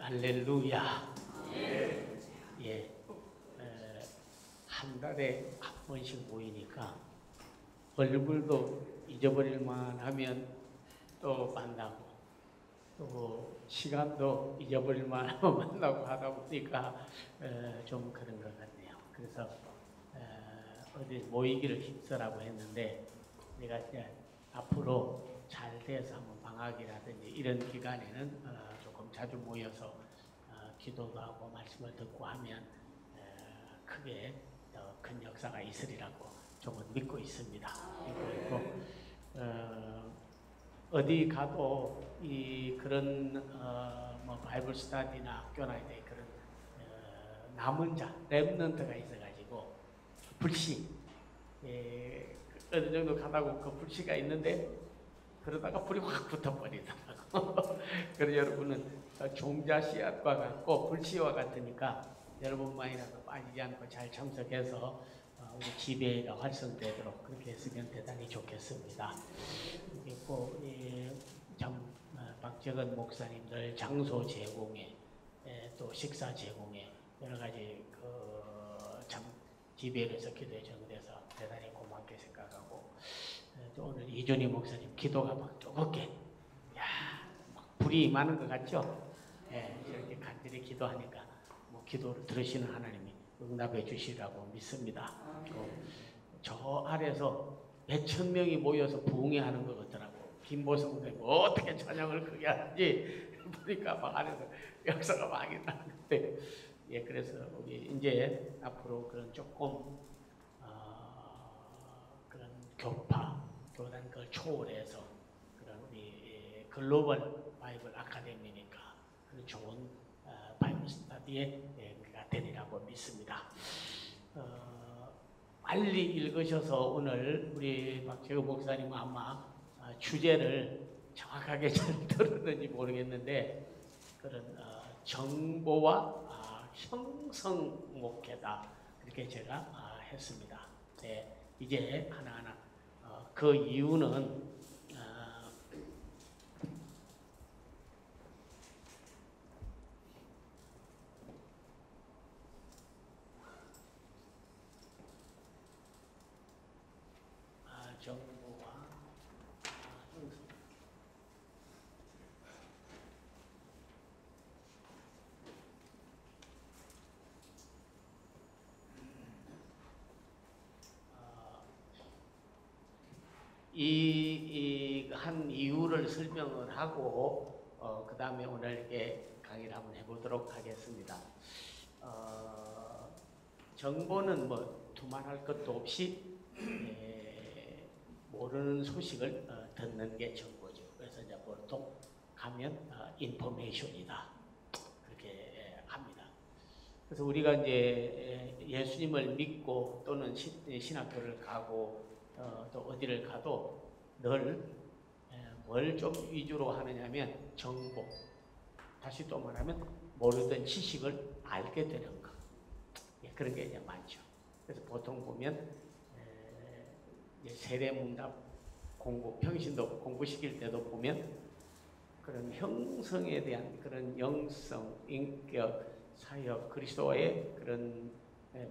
할렐루야. 예. 한 달에 한 번씩 모이니까 얼굴도 잊어버릴만 하면 또 만나고 또 시간도 잊어버릴만 하면 만나고 하다 보니까 좀 그런 것 같네요. 그래서 어디 모이기를 힘써라고 했는데 내가 이제 앞으로 잘 돼서 한번 방학이라든지 이런 기간에는 조금 자주 모여서 기도도 하고 말씀을 듣고 하면 크게 더 큰 역사가 있으리라고 조금 믿고 있습니다. 그리고 어디 가도 이 그런 뭐 바이블 스터디나 학교나 이제 그런 남은 자 렘넌트가 있어가지고 불씨 어느 정도 가다고 그 불씨가 있는데 그러다가 불이 확 붙어버리더라고. 그래서 여러분은 종자 씨앗과 같고 불씨와 같으니까 여러분만이라도 빠지지 않고 잘 참석해서 우리 지배가 활성되도록 그렇게 했으면 대단히 좋겠습니다. 그리고 참 박정은 목사님들 장소 제공에 또 식사 제공에 여러 가지 참 지배에서 기도에 정돼서 대단히 고맙게 생각하고 또 오늘 이준희 목사님 기도가 막 뜨겁게 막 불이 임하는 것 같죠? 이렇게 간절히 기도하니까 뭐 기도를 들으시는 하나님이 응답해 주시라고 믿습니다. 저 아래서 몇천 명이 모여서 부흥회하는 것 같더라고. 김보성 선생님 어떻게 찬양을 크게 하는지 보니까 막 안에서 역사가 막 일어나는데 그래서 우리 이제 앞으로 그런 조금 그런 교단 그걸 초월해서 그런 우리 글로벌 바이블 아카데미니까 그런 좋은 바이블 스터디에 되리라고 믿습니다. 빨리 읽으셔서 오늘 우리 박재호 목사님은 아마 주제를 정확하게 잘 들었는지 모르겠는데 그런 정보와 형성 목회다 이렇게 제가 했습니다. 이제 하나하나 그 이유는 정보와 형성. 한 이유를 설명을 하고 그 다음에 오늘 이렇게 강의를 한번 해보도록 하겠습니다. 정보는 뭐 두말할 것도 없이 모르는 소식을 듣는 게 정보죠. 그래서 이제 보통 가면 인포메이션이다 그렇게 합니다. 그래서 우리가 이제 예수님을 믿고 또는 신학교를 가고 또 어디를 가도 늘 뭘 좀 위주로 하느냐면 정보, 다시 또 말하면 모르던 지식을 알게 되는 것, 그런 게 이제 많죠. 그래서 보통 보면 세례문답 공부, 평신도 공부시킬 때도 보면 그런 형성에 대한 그런 영성, 인격, 사역, 그리스도와의 그런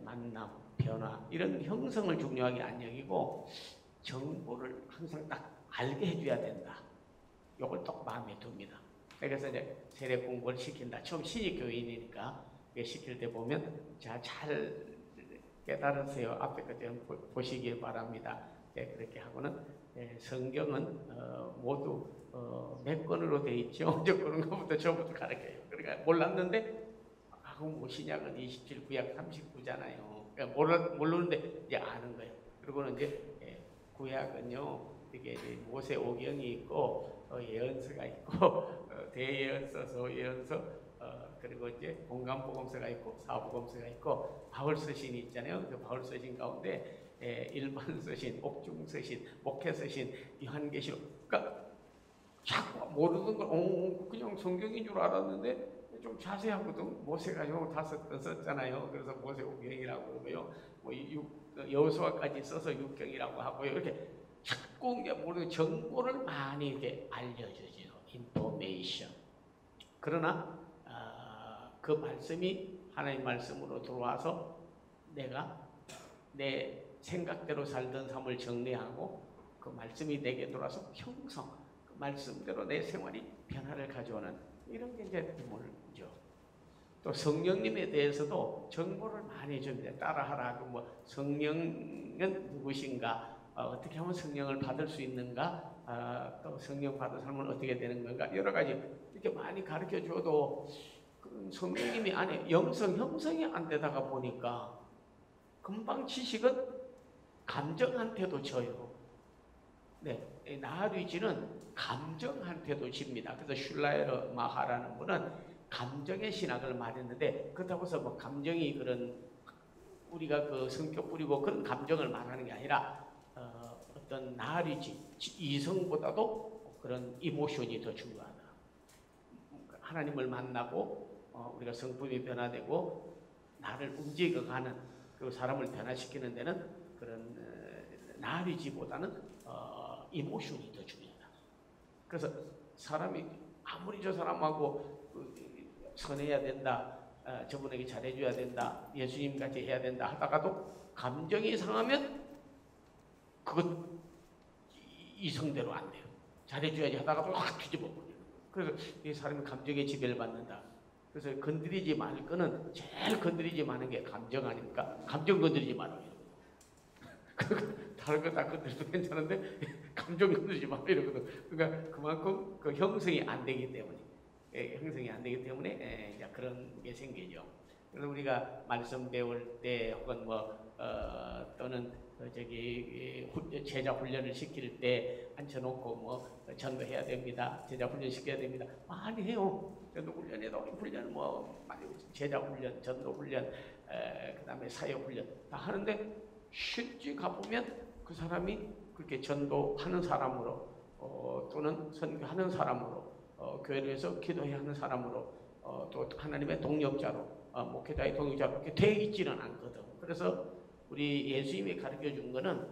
만남, 변화 이런 형성을 중요하게 안 여기고 정보를 항상 딱 알게 해줘야 된다. 이걸 또 마음에 둡니다. 그래서 이제 세례 공부를 시킨다. 처음 신입 교인이니까 시킬 때 보면 자, 잘 깨달으세요. 앞에 거 좀 보시길 바랍니다. 그렇게 하고는 성경은 모두 몇 권으로 되어 있죠. 그런 것부터 저부터 가르쳐요. 그러니까 몰랐는데 뭐 신약은 27구약 39잖아요. 그러니까 모르는데 이제 아는 거예요. 그리고는 이제 구약은요, 이게 모세 오경이 있고 예언서가 있고 대예언서, 소예언서, 그리고 이제 공간복음서가 있고 사복음서가 있고 바울 서신이 있잖아요. 그 바울 서신 가운데 일반 서신, 옥중 서신, 목회 서신, 요한계시록. 그러니까 자꾸 모르는 걸 그냥 성경인 줄 알았는데 좀 자세하거든. 모세가 요 5권 썼잖아요. 그래서 모세 오경이라고 하고요. 뭐 여호수아까지 써서 6경이라고 하고요. 이렇게 자꾸 모르는 정보를 많이 이렇게 알려주죠. 인포메이션. 그러나 그 말씀이 하나님 말씀으로 들어와서 내가 내 생각대로 살던 삶을 정리하고 그 말씀이 내게 들어와서 형성, 그 말씀대로 내 생활이 변화를 가져오는 이런 게 이제 드물죠. 또 성령님에 대해서도 정보를 많이 줍니다. 따라하라. 뭐 성령은 누구신가? 어떻게 하면 성령을 받을 수 있는가? 또 성령 받은 삶은 어떻게 되는 건가? 여러 가지 이렇게 많이 가르쳐 줘도 성령님이 안에 영성 형성이 안 되다가 보니까 금방 지식은 감정한테도 져요. 네, 나하류지는 감정한테도 집니다. 그래서 슐라에르 마하라는 분은 감정의 신학을 말했는데 그렇다고 해서 뭐 감정이 그런 우리가 그 성격 뿌리고 그런 감정을 말하는 게 아니라 어떤 나하류지 이성보다도 그런 이모션이 더 중요하다. 하나님을 만나고 우리가 성품이 변화되고 나를 움직여가는 그리고 사람을 변화시키는 데는 그런 나하류지보다는 이모션이 더 중요하다. 그래서 사람이 아무리 저 사람하고 선해야 된다, 저분에게 잘해줘야 된다, 예수님 같이 해야 된다 하다가도 감정이 상하면 그것 이성대로 안 돼요. 잘해줘야지 하다가도 확 뒤집어 버려요. 그래서 이 사람이 감정에 지배를 받는다. 그래서 건드리지 말 거는 제일 건드리지 마는 게 감정 아닙니까? 감정 건드리지 말아요. 다른 거 다 건드려도 괜찮은데 감정 건드리지 마 이러거든. 그러니까 그만큼 그 형성이 안 되기 때문에 형성이 안 되기 때문에 이제 그런 게 생기죠. 그래서 우리가 말씀 배울 때 혹은 또는 제자 훈련을 시킬 때 앉혀놓고 전도해야 됩니다. 제자 훈련 시켜야 됩니다. 많이 해요. 전도 훈련에도 훈련 많이 제자 훈련, 전도 훈련, 그다음에 사역 훈련 다 하는데 실제 가보면 그 사람이 그렇게 전도하는 사람으로 또는 선교하는 사람으로 교회에서 기도해야 하는 사람으로 또 하나님의 동역자로 목회자의 동역자로 이렇게 돼 있지는 않거든. 그래서 우리 예수님이 가르쳐 준 거는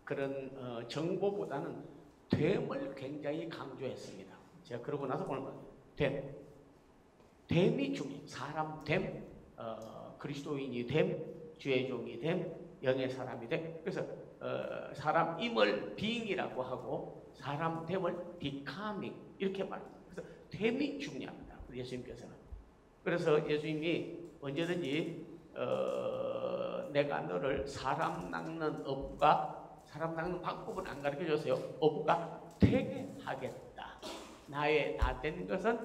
그런 정보보다는 됨을 굉장히 강조했습니다. 제가 그러고 나서 오늘 됨이 중요해요. 사람 됨, 그리스도인이 됨, 주의 종이 됨, 영의 사람이 됨. 그래서 사람임을 being이라고 하고 사람됨을 becoming 이렇게 말합니다. 그래서 됨이 중요합니다. 예수님께서는. 그래서 예수님이 언제든지 내가 너를 사람 낚는 어부가 사람 낚는 방법은 안 가르쳐줬어요. 어부가 되게 하겠다. 나의 나 된 것은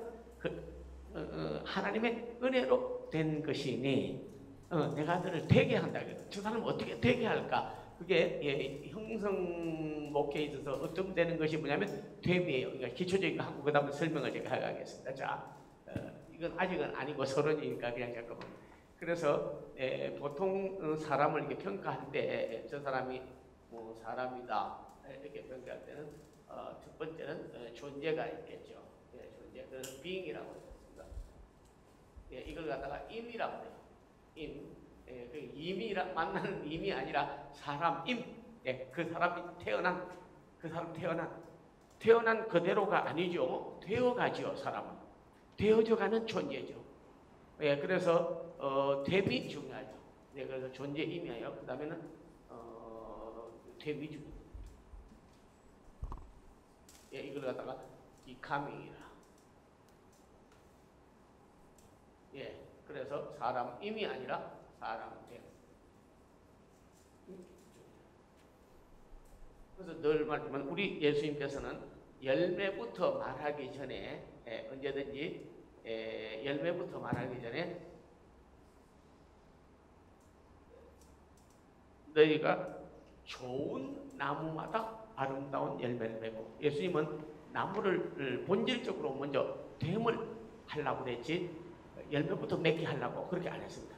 하나님의 은혜로 된 것이니 내가 너를 되게 한다. 저 사람은 어떻게 되게 할까? 그게 형성 목회에 있어서 어떻게 되는 것이 뭐냐면 됨이에요. 그러니까 기초적인 거 하고 그 다음에 설명을 제가 하겠습니다. 자, 이건 아직은 아니고 서론이니까 그냥 잠깐만. 그래서 보통 사람을 이렇게 평가할 때 저 사람이 뭐 사람이다 이렇게 평가할 때는 첫 번째는 존재가 있겠죠. 존재, 그래서 being이라고 했습니다. 이걸 갖다가 임이라고 해요. 임이라 만나는 임이 아니라 사람임. 그 사람이 태어난 그대로가 아니죠. 되어가죠. 사람은 되어져가는 존재죠. 그래서 됨이 중요하죠. 그래서 존재임이에요. 그 다음에는 됨이 중요해요. 이걸 갖다가 becoming이라. 그래서 사람임이 아니라 사람됨. 그래서 늘 말하지만 우리 예수님께서는 열매부터 말하기 전에 언제든지 열매부터 말하기 전에 너희가 좋은 나무마다 아름다운 열매를 맺고 예수님은 나무를 본질적으로 먼저 됨을 하려고 그랬지 열매부터 맺게 하려고 그렇게 안 했습니다.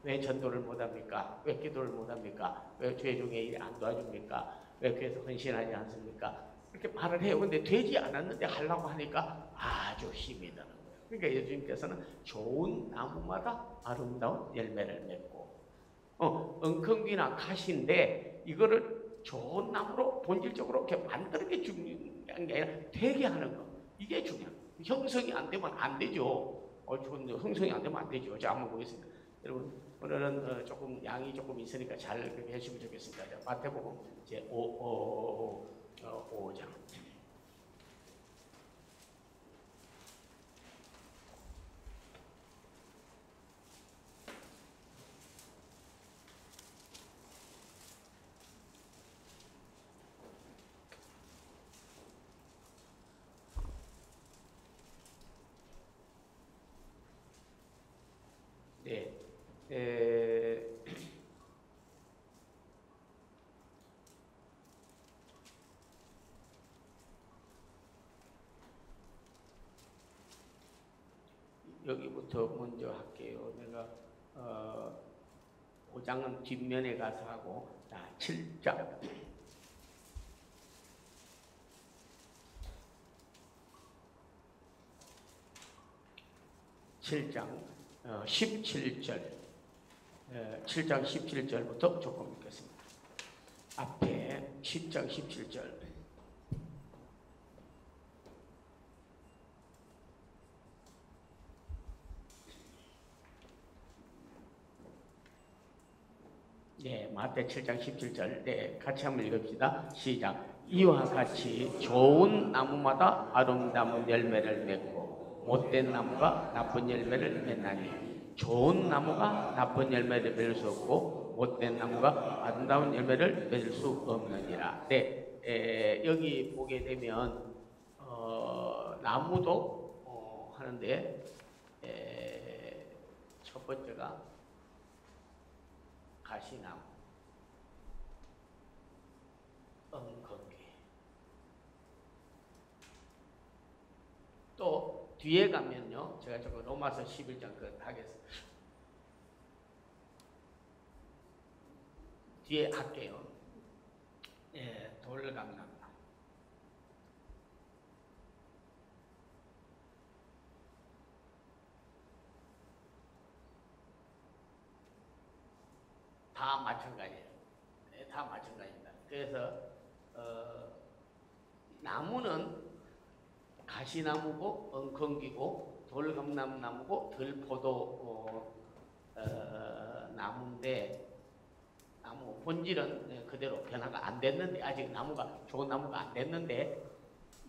왜 전도를 못합니까? 왜 기도를 못합니까? 왜 죄중에 일이 안 도와줍니까? 왜 교회에서 헌신하지 않습니까? 이렇게 말을 해요. 근데 되지 않았는데 하려고 하니까 아주 힘이 드는 거예요. 그러니까 예수님께서는 좋은 나무마다 아름다운 열매를 맺고 엉겅귀나 가시인데 이거를 좋은 나무로 본질적으로 이렇게 만드는 게 중요한 게 아니라 되게 하는 거. 이게 중요합니다. 형성이 안 되면 안 되죠. 형성이 안 되면 안 되죠. 자, 한번 보겠습니다. 여러분, 오늘은 조금 양이 조금 있으니까 잘 그렇게 해주시면 좋겠습니다. 자, 마태복음 이제 5장. 네. 여기부터 먼저 할게요. 내가 5장은 뒷면에 가서 하고, 자, 7장. 7장 17절, 7장 17절부터 조금 읽겠습니다. 앞에 10장 17절. 네, 마태 7장 17절. 네, 같이 한번 읽읍시다. 시작. 이와 같이 좋은 나무마다 아름다운 열매를 맺고 못된 나무가 나쁜 열매를 맺나니 좋은 나무가 나쁜 열매를 맺을 수 없고 못된 나무가 아름다운 열매를 맺을 수 없느니라. 네, 여기 보게 되면 나무도 하는데 첫 번째가 가시나무, 엉겅퀴. 또 뒤에 가면요, 제가 저거 로마서 11장 하겠습니다. 뒤에 할게요. 예, 돌감나무. 다 마찬가지예요. 네, 다 마찬가지입니다. 그래서 나무는 가시나무고 엉겅퀴고 돌감나무고 들포도 나무인데 나무 본질은 그대로 변화가 안 됐는데 아직 나무가 좋은 나무가 안 됐는데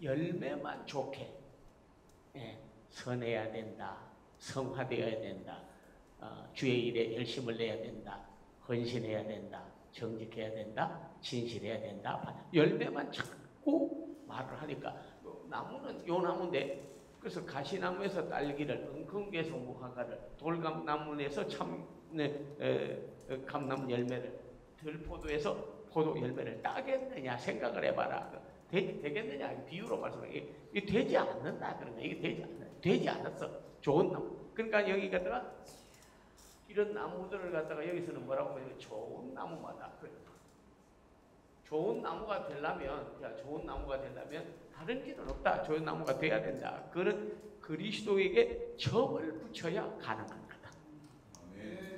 열매만 좋게 선해야 된다. 성화되어야 된다. 주의 일에 열심을 내야 된다. 헌신해야 된다. 정직해야 된다. 진실해야 된다. 열매만 자꾸 말을 하니까 나무는 요 나무인데 그래서 가시나무에서 딸기를 엉겅퀴에서 무화과를 돌감나무에서 감나무 열매를 들포도에서 포도 열매를 따겠느냐 생각을 해봐라. 되겠느냐 비유로 말씀해. 이게 되지 않는다 그러면 이게 되지 않았어. 좋은 나무. 그러니까 여기 갖다가 이런 나무들을 갖다가 여기서는 뭐라고 해요? 좋은 나무마다. 좋은 나무가 되려면 다른 길은 없다. 좋은 나무가 돼야 된다. 그는 그리스도에게 접을 붙여야 가능한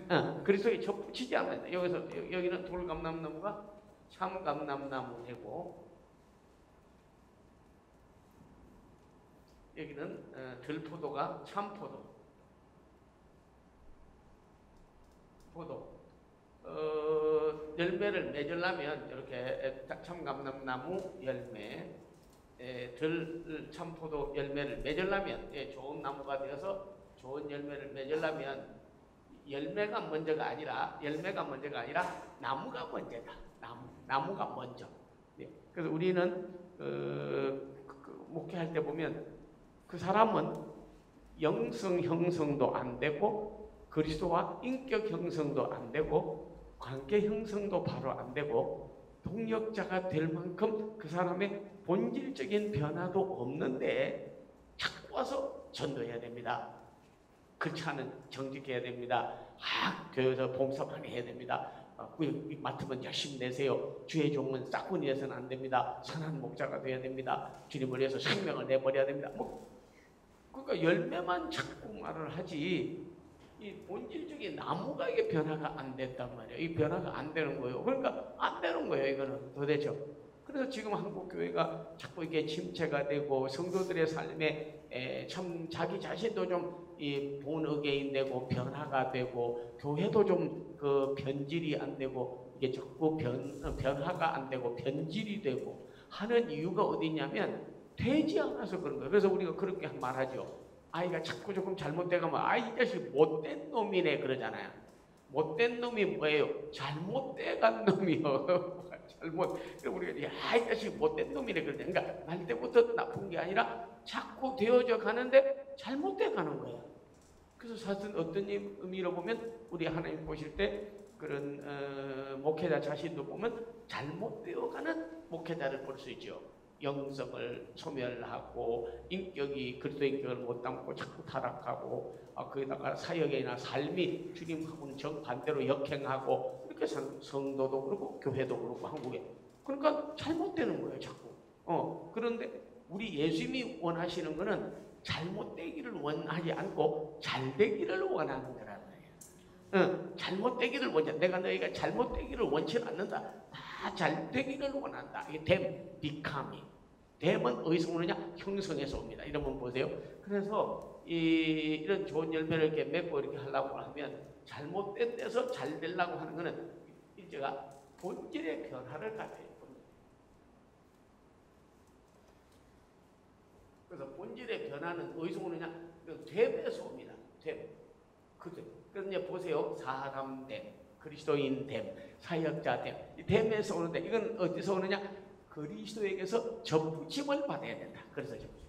거다. 그리스도에 접 붙이지 않아요. 여기는 돌감나무가 참감나무고 여기는 들포도가 참포도. 열매를 맺으려면 이렇게 참감나무 열매, 참포도 열매를 맺으려면 좋은 나무가 되어서 좋은 열매를 맺으려면 열매가 먼저가 아니라 나무가 먼저다. 나무가 먼저. 그래서 우리는 목회할 때 보면 그 사람은 영성 형성도 안 되고 그리스도와 인격 형성도 안 되고 관계 형성도 바로 안 되고 동력자가 될 만큼 그 사람의 본질적인 변화도 없는데 자꾸 와서 전도해야 됩니다. 그렇지 않은 정직해야 됩니다. 교회에서 봉사 많이 해야 됩니다. 맡으면 열심히 내세요. 주의 종은 짝꿍이 돼서는 안 됩니다. 선한 목자가 돼야 됩니다. 주님을 위해서 생명을 내버려야 됩니다. 그러니까 열매만 자꾸 말을 하지 이 본질적인 나무가 이게 변화가 안 됐단 말이에요. 이 변화가 안 되는 거예요. 그러니까 안 되는 거예요. 이거는 도대체. 그래서 지금 한국 교회가 자꾸 이게 침체가 되고 성도들의 삶에 참 자기 자신도 좀 이 본의계인 되고 변화가 되고 교회도 좀 그 변질이 안 되고 이게 자꾸 변화가 안 되고 변질이 되고 하는 이유가 어디 있냐면 되지 않아서 그런 거예요. 그래서 우리가 그렇게 말하죠. 아이가 자꾸 조금 잘못돼가면 아이 자식 못된 놈이네 그러잖아요. 못된 놈이 뭐예요? 잘못돼간 놈이요. 잘못. 우리가 이 자식 못된 놈이네 그러잖아요. 그러니까 날 때부터 나쁜 게 아니라 자꾸 되어져 가는데 잘못돼 가는 거예요. 그래서 사실 어떤 의미로 보면 우리 하나님 보실 때 그런 목회자 자신도 보면 잘못되어가는 목회자를 볼 수 있죠. 영성을 소멸하고 인격이 그리스도 인격을 못 담고 자꾸 타락하고 거기다가 사역이나 삶이 주님하고는 정반대로 역행하고 이렇게 성도도 그렇고 교회도 그렇고 한국에 그러니까 잘못되는 거예요 자꾸. 그런데 우리 예수님이 원하시는 거는 잘못되기를 원하지 않고 잘되기를 원하는 거라는 거예요. 잘못되기를 원해. 내가 너희가 잘못되기를 원치 않는다. 다 잘되기를 원한다. 이게 됨, becoming. 됨은 어디서 오느냐? 형성에서 옵니다. 이러면 보세요. 그래서 이런 좋은 열매를 이렇게 맺고 이렇게 하려고 하면 잘못된 데서 잘 되려고 하는 거는 제가 본질의 변화를 가져요. 그래서 본질의 변화는 어디서 오느냐? 됨에서 옵니다. 됨. 그래서 이제 보세요. 사람 됨, 그리스도인 됨, 사역자 됨. 이 됨에서 오는데 이건 어디서 오느냐? 그리스도에게서 접붙임을 받아야 된다. 그래서 접붙임.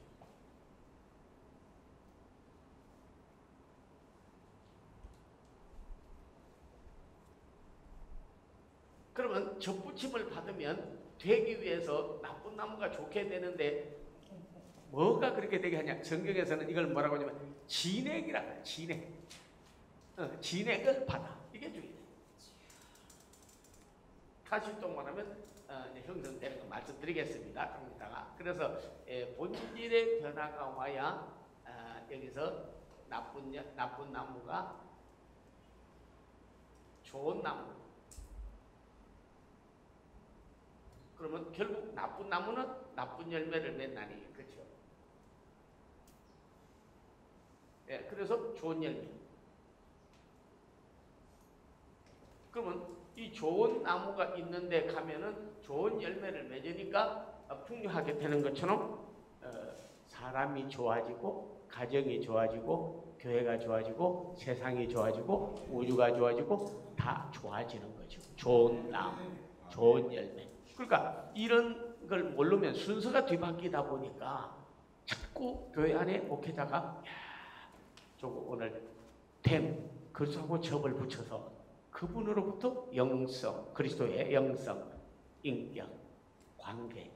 그러면 접붙임을 받으면 되기 위해서 나쁜 나무가 좋게 되는데 뭐가 그렇게 되게 하냐? 성경에서는 이걸 뭐라고 하냐면 진액이라고 해요. 진액. 진액을 받아. 이게 중요해요. 다시 또 말하면 형성되는 거 말씀드리겠습니다. 그래서 본질의 변화가 와야 여기서 나쁜 나무가 좋은 나무. 그러면 결국 나쁜 나무는 나쁜 열매를 맺나니 그렇죠? 그래서 좋은 열매. 그러면 이 좋은 나무가 있는데 가면은 좋은 열매를 맺으니까 풍요하게 되는 것처럼 사람이 좋아지고 가정이 좋아지고 교회가 좋아지고 세상이 좋아지고 우주가 좋아지고 다 좋아지는 거죠. 좋은 나무, 좋은 열매. 그러니까 이런 걸 모르면 순서가 뒤바뀌다 보니까 자꾸 교회 안에 목회자가 저거 오늘 됨, 그리스도하고 접을 붙여서 그분으로부터 영성, 그리스도의 영성, 인격, 관계,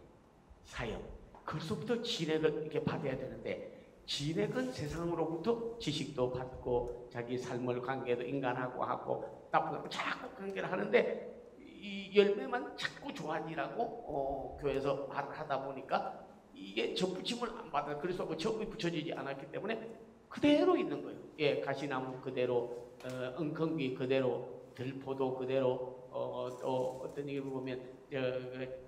사역, 그리스도부터 진액을 이렇게 받아야 되는데 진액은 세상으로부터 지식도 받고 자기 삶을 관계도 인간하고 하고 나쁘다고 자꾸 관계를 하는데 이 열매만 자꾸 좋아지라고 교회에서 말을 하다 보니까 이게 접붙임을 안 받아. 그래서 그 접이 붙여지지 않았기 때문에 그대로 있는 거예요. 가시나무 그대로, 엉겅귀 그대로, 들포도 그대로, 또 어떤 얘기를 보면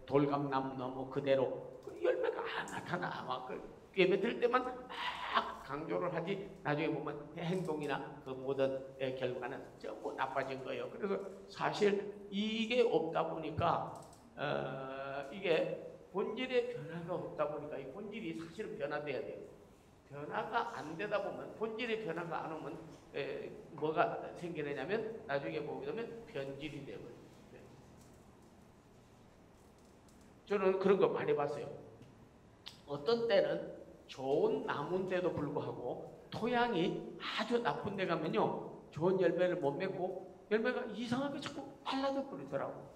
돌감나무 너무 그대로 열매가 안 나타나. 막 예배 드릴 때만 막 강조를 하지 나중에 보면 행동이나 그 모든 결과는 전부 나빠진 거예요. 그래서 사실 이게 없다 보니까 이게 본질의 변화가 없다 보니까 이 본질이 사실은 변화돼야 돼요. 변화가 안 되다 보면 본질의 변화가 안 오면 뭐가 생기느냐면 나중에 보게 되면 변질이 되고요. 저는 그런 거 많이 봤어요. 어떤 때는 좋은 나무인데도 불구하고 토양이 아주 나쁜 데 가면요 좋은 열매를 못 맺고 열매가 이상하게 자꾸 달라져 버리더라고.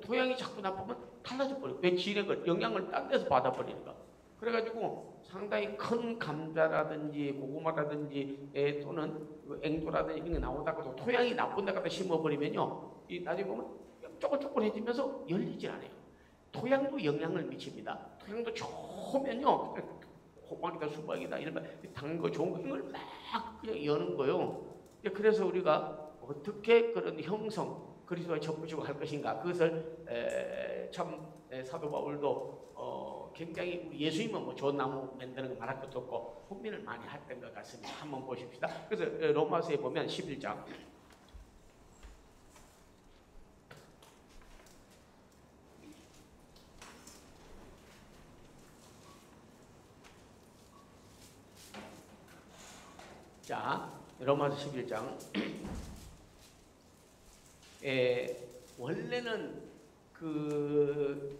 토양이 자꾸 나쁘면 달라져 버려. 왜? 진액을 영양을 딴 데서 받아버리니까. 그래가지고 상당히 큰 감자라든지 고구마라든지 또는 앵두라든지 이런 게 나오다가도 토양이 나쁜 데 갖다 심어버리면요 이 나중에 보면 쪼글쪼글해지면서 열리질 않아요. 토양도 영향을 미칩니다. 토양도 좋으면요 호박이다 수박이다 이러면 단 거 좋은 거 이걸 막 그냥 여는 거예요. 그래서 우리가 어떻게 그런 형성 그리스도의 접붙이고 할 것인가? 그것을 참 사도 바울도 굉장히 예수님은 뭐 좋은 나무 만드는 거 말할 것도 없고 고민을 많이 했던 것 같습니다. 한번 보십시다. 그래서 로마서에 보면 11장 자, 로마서 11장 원래는 그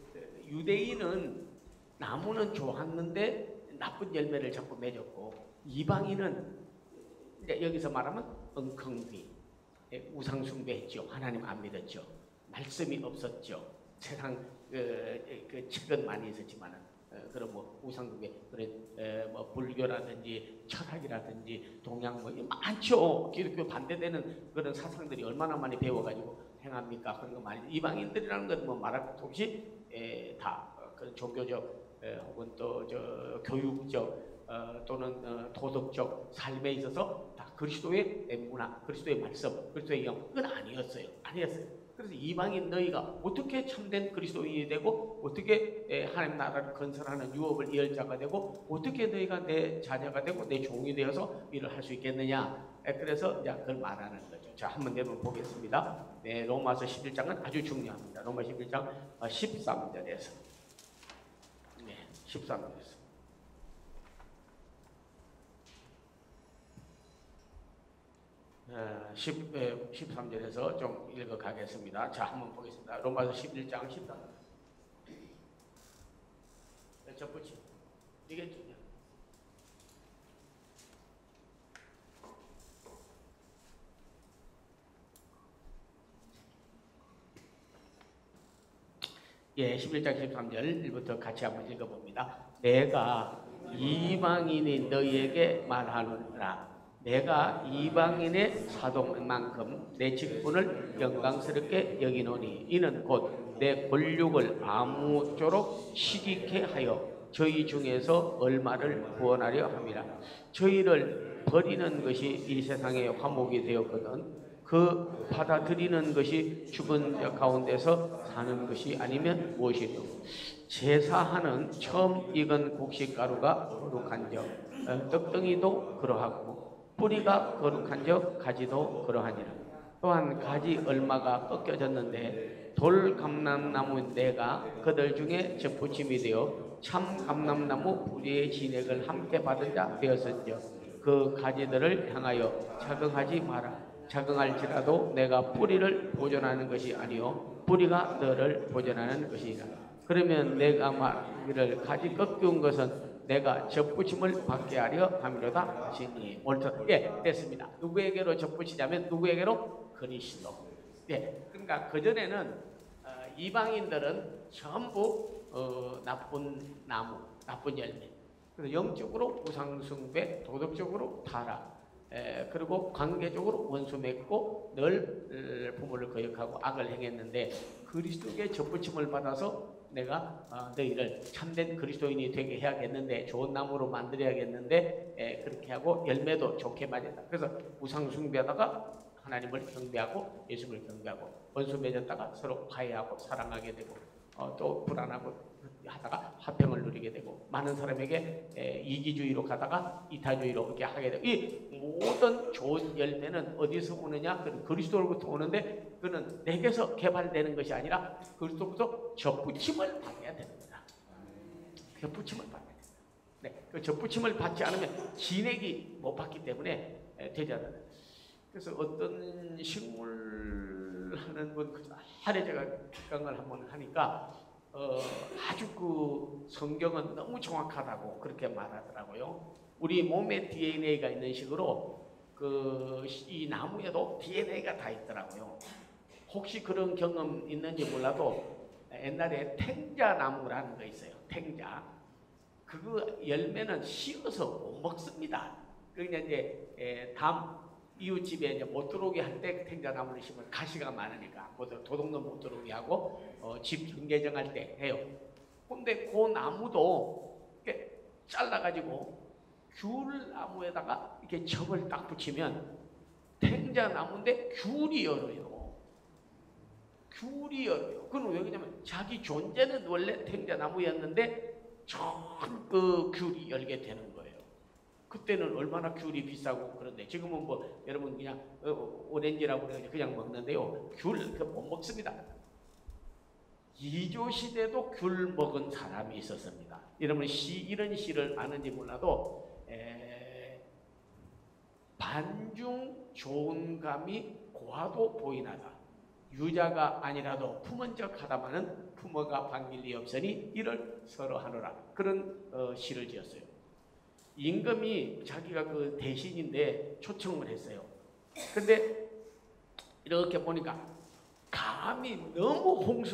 유대인은 나무는 좋았는데 나쁜 열매를 자꾸 맺었고 이방인은 이제 여기서 말하면 엉컹비, 우상 숭배했죠. 하나님 안 믿었죠. 말씀이 없었죠. 세상 그 책은 많이 있었지만은 그런 뭐 우상 숭배, 그래 뭐 불교라든지 철학이라든지 동양 뭐 많죠. 기독교 반대되는 그런 사상들이 얼마나 많이 배워가지고 행합니까? 그런 거 많이. 이방인들이라는 건 뭐 말할 것도 없이 다 그런 종교적 혹은 또 저 교육적 또는 도덕적 삶에 있어서 다 그리스도의 문화, 그리스도의 말씀, 그리스도의 영 그건 아니었어요. 그래서 이방인 너희가 어떻게 참된 그리스도인이 되고 어떻게 하나님 나라를 건설하는 유업을 이을 자가 되고 어떻게 너희가 내 자녀가 되고 내 종이 되어서 일을 할 수 있겠느냐. 그래서 이제 그걸 말하는 거죠. 자, 한번 내면 보겠습니다. 네, 로마서 11장은 아주 중요합니다. 로마 11장 13절에서 13절에서 13절에서 좀 읽어가겠습니다. 자, 한번 보겠습니다. 로마서 11장 13절. 접붙이 이게 중요해요. 예, 11장 13절 1부터 같이 한번 읽어봅니다. 내가 이방인이 너희에게 말하노라. 내가 이방인의 사도만큼 내 직분을 영광스럽게 여기노니 이는 곧 내 권력을 아무쪼록 시기케 하여 저희 중에서 얼마를 구원하려 함이라. 저희를 버리는 것이 이 세상의 화목이 되었거든 그 받아들이는 것이 죽은 자 가운데서 사는 것이 아니면 무엇이뇨. 제사하는 처음 익은 곡식가루가 거룩한즉 떡덩이도 그러하고 뿌리가 거룩한즉 가지도 그러하니라. 또한 가지 얼마가 꺾여졌는데 돌 감람나무 내가 그들 중에 접붙임이 되어 참 감람나무 뿌리의 진액을 함께 받은 자 되었은즉 그 가지들을 향하여 자긍하지 마라. 자긍할지라도 내가 뿌리를 보존하는 것이 아니요 뿌리가 너를 보존하는 것이니라. 그러면 내가 말하기를 가지 꺾여온 것은 내가 접붙임을 받게 하려 함이로다 하시니. 옳다. 예, 됐습니다. 누구에게로 접붙이냐면 누구에게로? 그리스도. 예, 그러니까 그전에는 이방인들은 전부 나쁜 나무, 나쁜 열매. 그래서 영적으로 우상숭배, 도덕적으로 타락, 그리고 관계적으로 원수 맺고 늘 부모를 거역하고 악을 행했는데 그리스도께 접붙임을 받아서 내가 너희를 참된 그리스도인이 되게 해야겠는데 좋은 나무로 만들어야겠는데 그렇게 하고 열매도 좋게 맺었다. 그래서 우상 숭배하다가 하나님을 경배하고 예수를 경배하고 원수 맺었다가 서로 화해하고 사랑하게 되고 또 불안하고 하다가 화평을 누리게 되고 많은 사람에게 이기주의로 가다가 이타주의로 이렇게 하게 되고 이 모든 좋은 열매는 어디서 오느냐? 그건 그리스도로부터 오는데 그는 내게서 개발되는 것이 아니라 그리스도로부터 접붙임을 받아야 됩니다. 접붙임을 받아야 됩니다. 네, 그 접붙임을 받지 않으면 진액이 못 받기 때문에 되지 않아요. 그래서 어떤 식물 하는 분 하루에 제가 특강을 한번 하니까 아주 그 성경은 너무 정확하다고 그렇게 말하더라고요. 우리 몸에 DNA가 있는 식으로 이 나무에도 DNA가 다 있더라고요. 혹시 그런 경험 있는지 몰라도 옛날에 탱자나무라는 거 있어요. 탱자. 그 열매는 씌어서 못 먹습니다. 그러니까 이제 이웃집에 이제 못 들어오게 할 때 탱자나무를 심으면 가시가 많으니까 도둑도 못 들어오게 하고 집 경계정할 때 해요. 근데 그 나무도 이렇게 잘라가지고 귤나무에다가 이렇게 첩을 딱 붙이면 탱자나무인데 귤이 열어요. 귤이 어려요. 그건 왜 그러냐면 자기 존재는 원래 탱자나무였는데 전 그 귤이 열게 되는 거예요. 그때는 얼마나 귤이 비싸고 그런데 지금은 뭐 여러분 그냥 오렌지라고 그냥 먹는데요. 귤 못 먹습니다. 이조 시대도 귤 먹은 사람이 있었습니다. 여러분 이런 시를 아는지 몰라도 반중 좋은 감이 고하도 보이나다. 유자가 아니라도 품은 적 하다마는 품어가 반길리 없으니 이를 서로 하노라. 그런 시를 지었어요. 임금이 자기가 그 대신인데 초청을 했어요. 근데 이렇게 보니까 감이 너무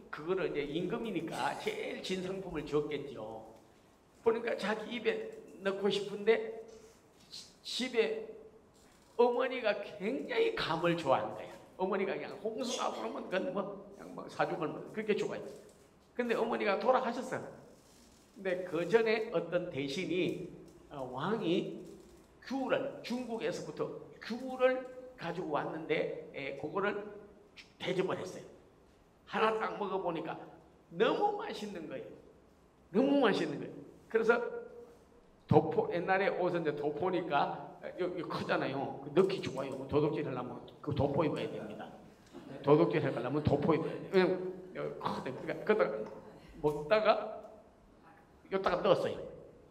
그거를 이제 임금이니까 제일 진상품을 줬겠죠. 보니까 자기 입에 넣고 싶은데 집에 어머니가 굉장히 감을 좋아하는 거야. 어머니가 그냥 홍수가 그러면 그건 그냥 뭐 사죽을 그렇게 좋아했어. 근데 어머니가 돌아가셨어. 근데 그 전에 어떤 대신이 왕이 귤을 중국에서부터 귤을 가지고 왔는데 그거를 대접을 했어요. 하나 딱 먹어보니까 너무 맛있는 거예요. 너무 맛있는 거예요. 그래서 도포 옛날에 옷은 이제 도포니까 여기 크잖아요. 넣기 좋아요. 도둑질 하려면 그 도포 입어야 됩니다. 도둑질 하려면 도포 입어야 돼요. 그냥 크거든. 그러다가 먹다가 여기다가 넣었어요.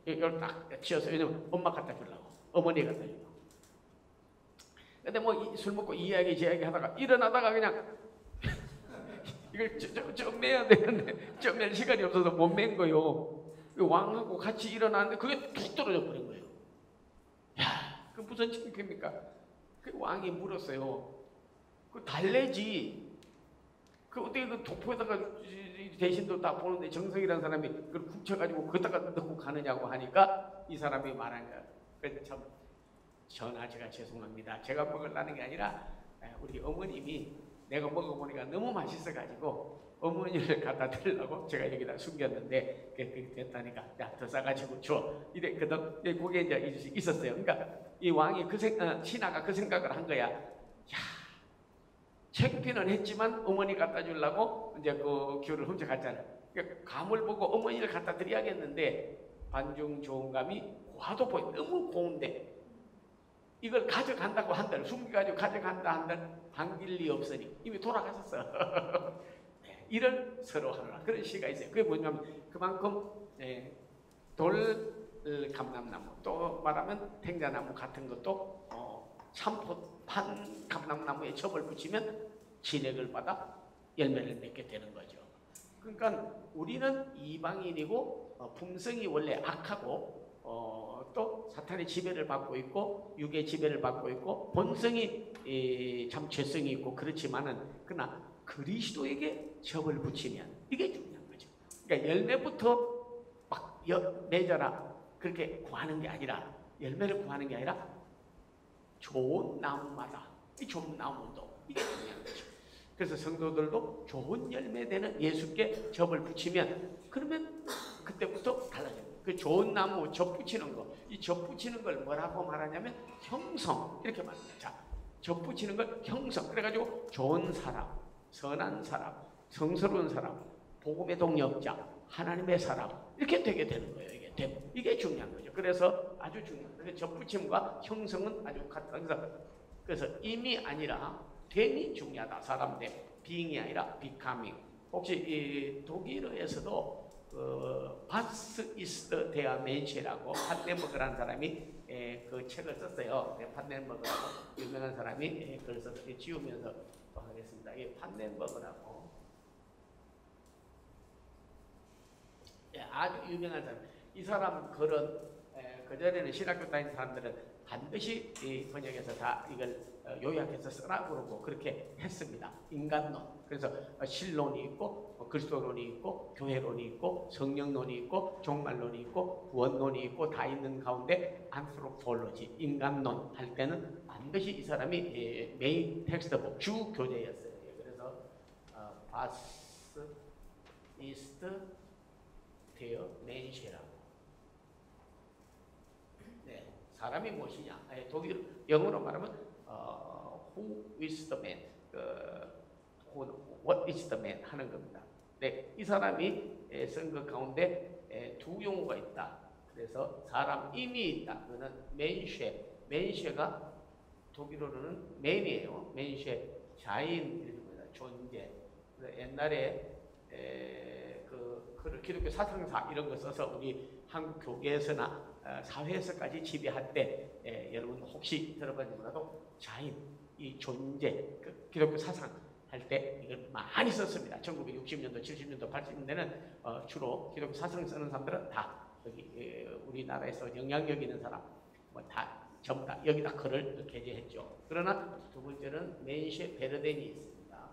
여기 딱 치웠어요. 왜냐면 엄마 갖다 주려고. 어머니 갖다 주려고. 근데 뭐 술 먹고 이야기 저야기 하다가 일어나다가 그냥 이걸 좀 매야 되는데 좀 맬 시간이 없어서 못 맨 거요. 왕하고 같이 일어났는데 그게 툭 떨어져 버린 거예요. 야, 그 무슨 창피입니까? 그 왕이 물었어요. 그 달래지. 그 어떻게 그 도포에다가 대신도 다 보는데 정성이라는 사람이 그걸 훔쳐가지고 거기다가 넣고 가느냐고 하니까 이 사람이 말한 거야. 그래서 참 전하 제가 죄송합니다. 제가 먹으려는 게 아니라 우리 어머님이 내가 먹어보니까 너무 맛있어가지고 어머니를 갖다 드리려고 제가 여기다 숨겼는데 그렇게 됐다니까 야, 더 싸가지고 줘. 이랬거든. 그게 이제 있었어요. 그러니까 이 왕이 신하가 그 생각을 한 거야. 야, 창피는 했지만 어머니 갖다 주려고 이제 그 귤을 훔쳐갔잖아. 그러니까 감을 보고 어머니를 갖다 드려야겠는데 반중 좋은 감이 고하도 보여. 너무 고운데 이걸 가져간다고 한들 숨겨가지고 가져간다 한들 반길 리 없으니 이미 돌아가셨어. 이를 서로 하노라. 그런 시가 있어요. 그게 뭐냐면 그만큼 돌 감람나무 또 말하면 탱자나무 같은 것도 참판 감람나무에 첩을 붙이면 진액을 받아 열매를 맺게 되는 거죠. 그러니까 우리는 이방인이고 품성이 원래 악하고 또 사탄의 지배를 받고 있고 육의 지배를 받고 있고 본성이 참 죄성이 있고 그렇지만은 그러나 그리스도에게 첩을 붙이면 이게 중요한 거죠. 그러니까 열매부터 막 맺어라 그렇게 구하는 게 아니라 열매를 구하는 게 아니라 좋은 나무마다 이 좋은 나무도 이게 중요한 거죠. 그래서 성도들도 좋은 열매 되는 예수께 접을 붙이면 그러면 그때부터 달라져요. 그 좋은 나무 접 붙이는 거, 이 접 붙이는 걸 뭐라고 말하냐면 형성 이렇게 말합니다. 자, 접 붙이는 걸 형성. 그래가지고 좋은 사람, 선한 사람, 성스러운 사람, 복음의 동력자, 하나님의 사람 이렇게 되게 되는 거예요. 이게 중요한 거죠. 그래서 아주 중요한 거예요. 접 붙임과 형성은 아주 같다. 그래서 임이 아니라 됨이 중요하다. 사람 됨, being이 아니라 becoming. 혹시 이 독일어에서도 바스 이스트 데아 멘시라고 판덴버그라는 사람이 그 책을 썼어요. 판덴버그라고 유명한 사람이 글을 써서 지우면서 하겠습니다. 이 판덴버그라고 아주 유명한 사람. 이 사람 글은 그전에는 신학교 다니는 사람들은 반드시 이 번역해서 다 이걸 요약해서 쓰라 그러고 그렇게 했습니다. 인간론. 그래서 신론이 있고 그리스도론이 있고 교회론이 있고 성령론이 있고 종말론이 있고 구원론이 있고 다 있는 가운데 안트로폴로지 인간론 할 때는 반드시 이 사람이 메인 텍스트북 주 교재였어요. 그래서 바스 이스트 데어 멘시라고. 네, 사람이 무엇이냐? 독일 영어로 말하면 who is the man? what is the man 하는 겁니다. 네, 이 사람이 쓴 것 가운데 두 용어가 있다. 그래서 사람 임이 있다. 그거는 맨쉐가 독일어로는 맨이에요. 맨쉐, 자인 이런 겁니다. 존재. 옛날에 그 기독교 사상사 이런 거 써서 우리 한국 교계에서나 사회에서까지 지배할 때 여러분 혹시 들어봤는지 몰라도 자인, 이 존재, 그 기독교 사상 할 때 이걸 많이 썼습니다. 1960년도, 70년도, 80년대는 주로 기독교 사상 쓰는 사람들은 다 여기 우리나라에서 영향력 있는 사람 뭐 다 전부 다 여기다 글을 게재했죠. 그러나 두 번째는 맨쉐 베르덴이 있습니다.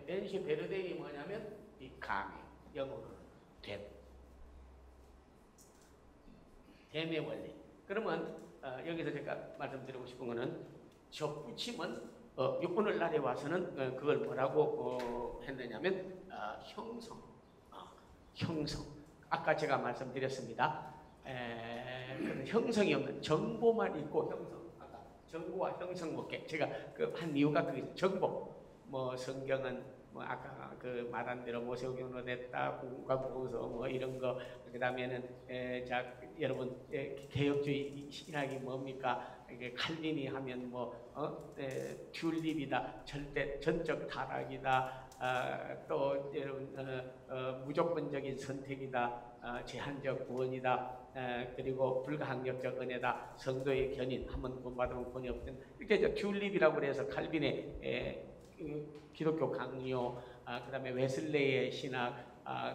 맨쉐 베르덴이 뭐냐면 이 강의, 영어로는 댐의 원리. 그러면 여기서 제가 말씀드리고 싶은 거는 접붙임은 오늘날에 와서는 그걸 뭐라고 했느냐면 형성. 아까 제가 말씀드렸습니다. 형성이 없는 정보만 있고 형성. 아까 정보와 형성 먹게 제가 한 이유가 그게 정보. 뭐 성경은 뭐 아까 그 말한 대로 모세오경으로 냈다, 공과보고서 뭐 이런 거. 그다음에는 자 여러분 개혁주의 신학이 뭡니까? 이게 칼빈이 하면 뭐 튤립이다, 절대 전적 타락이다. 또 여러분 무조건적인 선택이다, 제한적 구원이다, 그리고 불가항력적 은혜다, 성도의 견인, 한번 구원받으면 구원이 없든 이렇게 튤립이라고 그래서 칼빈의 기독교 강요, 그다음에 웨슬레이의 신학,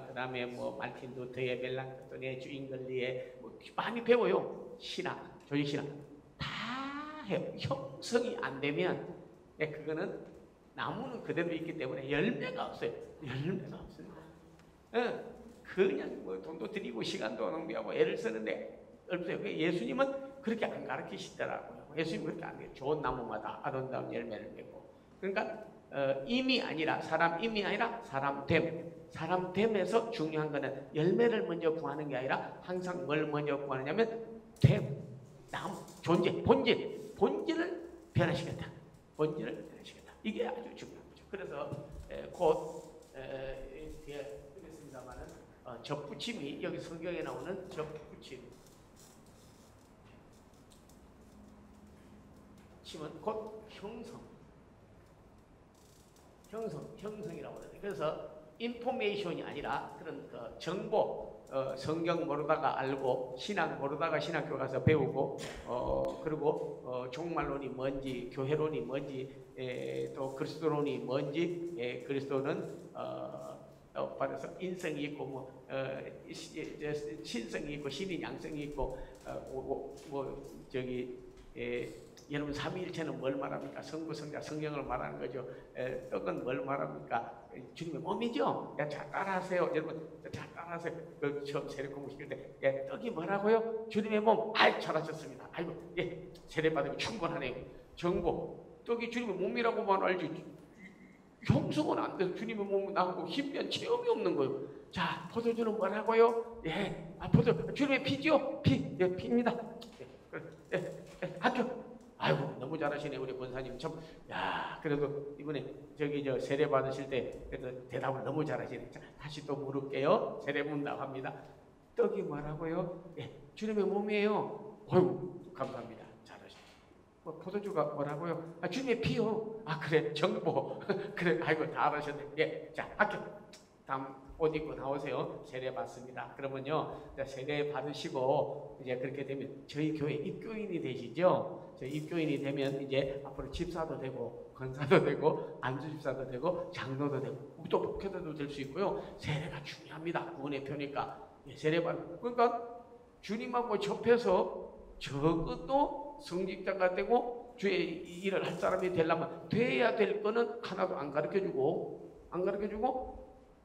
그다음에 뭐 말틴 루터의 멜랑크톤의 주인글리의 뭐 많이 배워요. 신학, 조직 신학 다 해요. 형성이 안 되면 그거는 나무는 그대로 있기 때문에 열매가 없어요. 열매가 없어요. 그냥 뭐 돈도 들이고 시간도 낭비하고 애를 쓰는데 없어요. 예수님은 그렇게 안 가르치시더라고요. 예수님은 그렇게 안 돼요. 좋은 나무마다 아름다운 열매를 맺고. 그러니까 임이 아니라 사람 임이 아니라 사람 됨에서 중요한 거는 열매를 먼저 구하는 게 아니라 항상 뭘 먼저 구하느냐면 나무, 존재, 본질을 변화시켰다. 이게 아주 중요한 거죠. 그래서 곧 뒤에 쓰겠습니다만은 접붙임이 여기 성경에 나오는 접붙임은 곧 형성이라고 하는데, 그래서 인포메이션이 아니라 그런 정보, 성경 모르다가 알고, 신학 모르다가 신학교 가서 배우고, 그리고 종말론이 뭔지, 교회론이 뭔지, 또 그리스도론이 뭔지, 그리스도는 받아서 인성이 있고, 뭐 신성이 있고, 신인 양성이 있고, 여러분 삼위일체는 뭘 말합니까? 성부, 성자, 성령을 말하는 거죠. 떡은 뭘 말합니까? 주님의 몸이죠. 잘 따라하세요. 여러분 잘 따라하세요. 처음 세례 공부시킬 때 떡이 뭐라고요? 주님의 몸. 잘하셨습니다. 아이고 세례 받으면 충분하네요. 정보. 떡이 주님의 몸이라고만 알지 형성은 안 돼서 주님의 몸은 나오고 힘면 체험이 없는 거예요. 자, 포도주는 뭐라고요? 주님의 피죠? 피입니다. 학교. 아이고 너무 잘하시네 우리 권사님. 참, 그래도 이번에 세례 받으실 때 그래도 대답을 너무 잘하시네. 자, 다시 또 물을게요. 세례 문답합니다. 떡이 뭐라고요? 주님의 몸이에요. 아이고 감사합니다. 잘하시네. 포도주가 뭐라고요? 주님의 피요. 그래 정보. 그래 아이고 다 알아셨네. 자 학교 다음 옷 입고 나오세요. 세례 받습니다. 그러면요 세례 받으시고 이제 그렇게 되면 저희 교회 입교인이 되시죠. 저희 입교인이 되면 이제 앞으로 집사도 되고 권사도 되고 안수집사도 되고 장로도 되고 또 목회자도 될 수 있고요. 세례가 중요합니다. 구원의 표니까 세례 받. 그러니까 주님하고 접해서 적어도 성직자가 되고 주의 일을 할 사람이 되려면 돼야 될 거는 하나도 안 가르쳐주고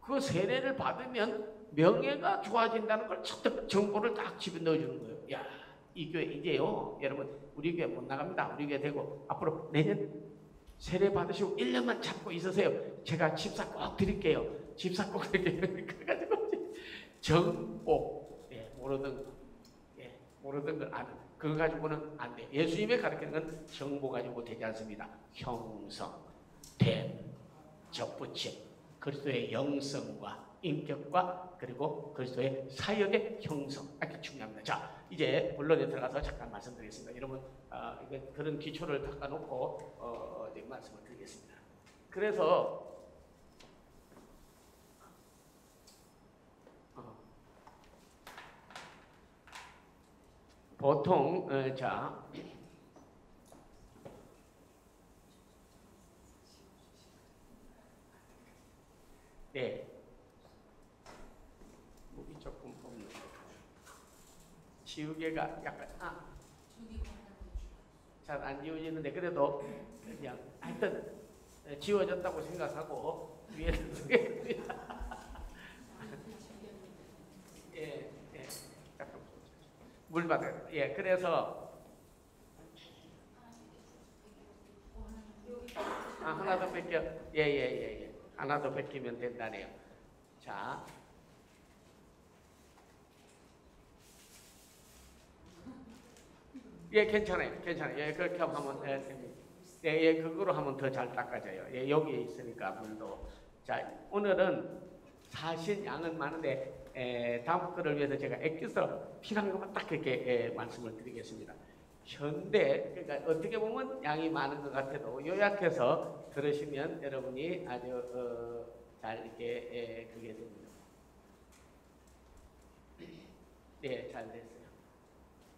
그 세례를 받으면 명예가 좋아진다는 걸 첫 정보를 딱 집어넣어주는 거예요. 이 교회 이제요 여러분 우리 교회 못 나갑니다. 우리 교회 되고 앞으로 내년 세례 받으시고 1년만 잡고 있으세요. 제가 집사 꼭 드릴게요. 집사 꼭 드릴게요. 그래가지고 정보 모르던 걸 아는 그거 가지고는 안 돼. 예수님의 가르치는 건 정보 가지고 되지 않습니다. 형성, 됨, 접붙임, 그리스도의 영성과 인격과 그리고 그리스도의 사역의 형성, 아주 중요합니다. 자, 이제 본론에 들어가서 잠깐 말씀드리겠습니다. 여러분, 그런 기초를 닦아놓고 이제 말씀을 드리겠습니다. 그래서 보통 자. 네. 무기 조금 뽑는 거. 지우개가 약간 잘 안 지워지는데 그래도 그냥 하여튼 지워졌다고 생각하고 위에는 쓰겠습니다. 예, 예. 잠깐 물 받아요. 예, 그래서 하나 더 뺏겨. 예. 하나 더 뺏기면 된다네요. 자. 예, 괜찮아요. 예, 그렇게 하면 됩니다. 예, 그거로 하면 더 잘 닦아져요. 예, 여기에 있으니까 물도. 자, 오늘은 사실 양은 많은데 다음 거를 위해서 제가 애껴서 필요한 것만 딱 이렇게 말씀을 드리겠습니다. 현대, 그러니까 어떻게 보면 양이 많은 것 같아도 요약해서 들으시면 여러분이 아주 잘 이렇게 그게 됩니다. 네, 잘 됐어요.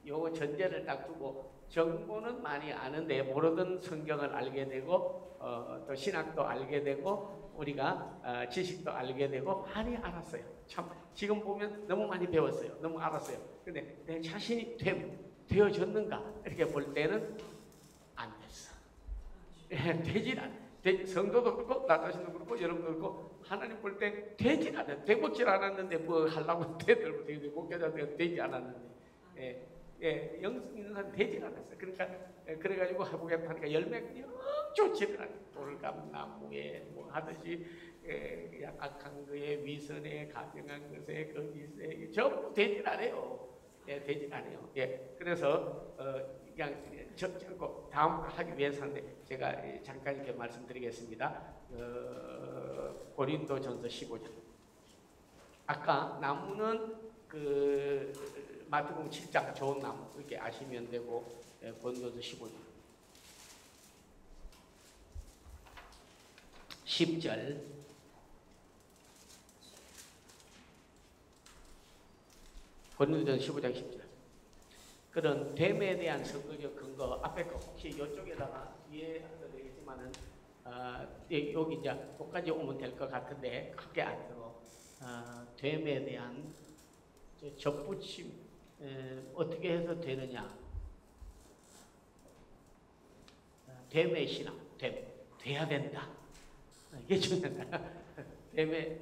요 전제를 딱 두고 정보는 많이 아는데 모르던 성경을 알게 되고 또 신학도 알게 되고 우리가 지식도 알게 되고 많이 알았어요. 참 지금 보면 너무 많이 배웠어요. 너무 알았어요. 근데 내 자신이 되어졌는가 이렇게 볼 때는 안 됐어. 되질 않아. 성도도 그렇고 나 자신도 그렇고 여러분도 그렇고 하나님 볼 때 되질 않아. 되먹질 않았는데 뭐 하려고 대들고 목회자도 되지 않았는데 영성 있는 사람이 되질 않았어요. 그러니까 그래가지고 해보겠다니까 열매가 좋지는 않아요. 돌감나무에 뭐 하듯이 악한 거에 위선에 가증한 것에 거짓에 전부 되질 않아요. 되질 않아요. 그래서 그냥 적지 않고 다음 거 하기 위해서 하는데 제가 잠깐 이렇게 말씀드리겠습니다. 고린도전서 15장. 아까 나무는 마태복음 7장 좋은 나무 이렇게 아시면 되고 고린도전서 15장 10절 고린도전서 15장 10절 그런 됨에 대한 선거적 근거 앞에 거 혹시 이쪽에다가 이해하셔도 되겠지만은 여기 이제 거기까지 오면 될 것 같은데 크게 안 들어 됨에 대한 접붙임 어떻게 해서 되느냐? 됨의 신앙, 돼야 된다. 이게 중요하다. 됨의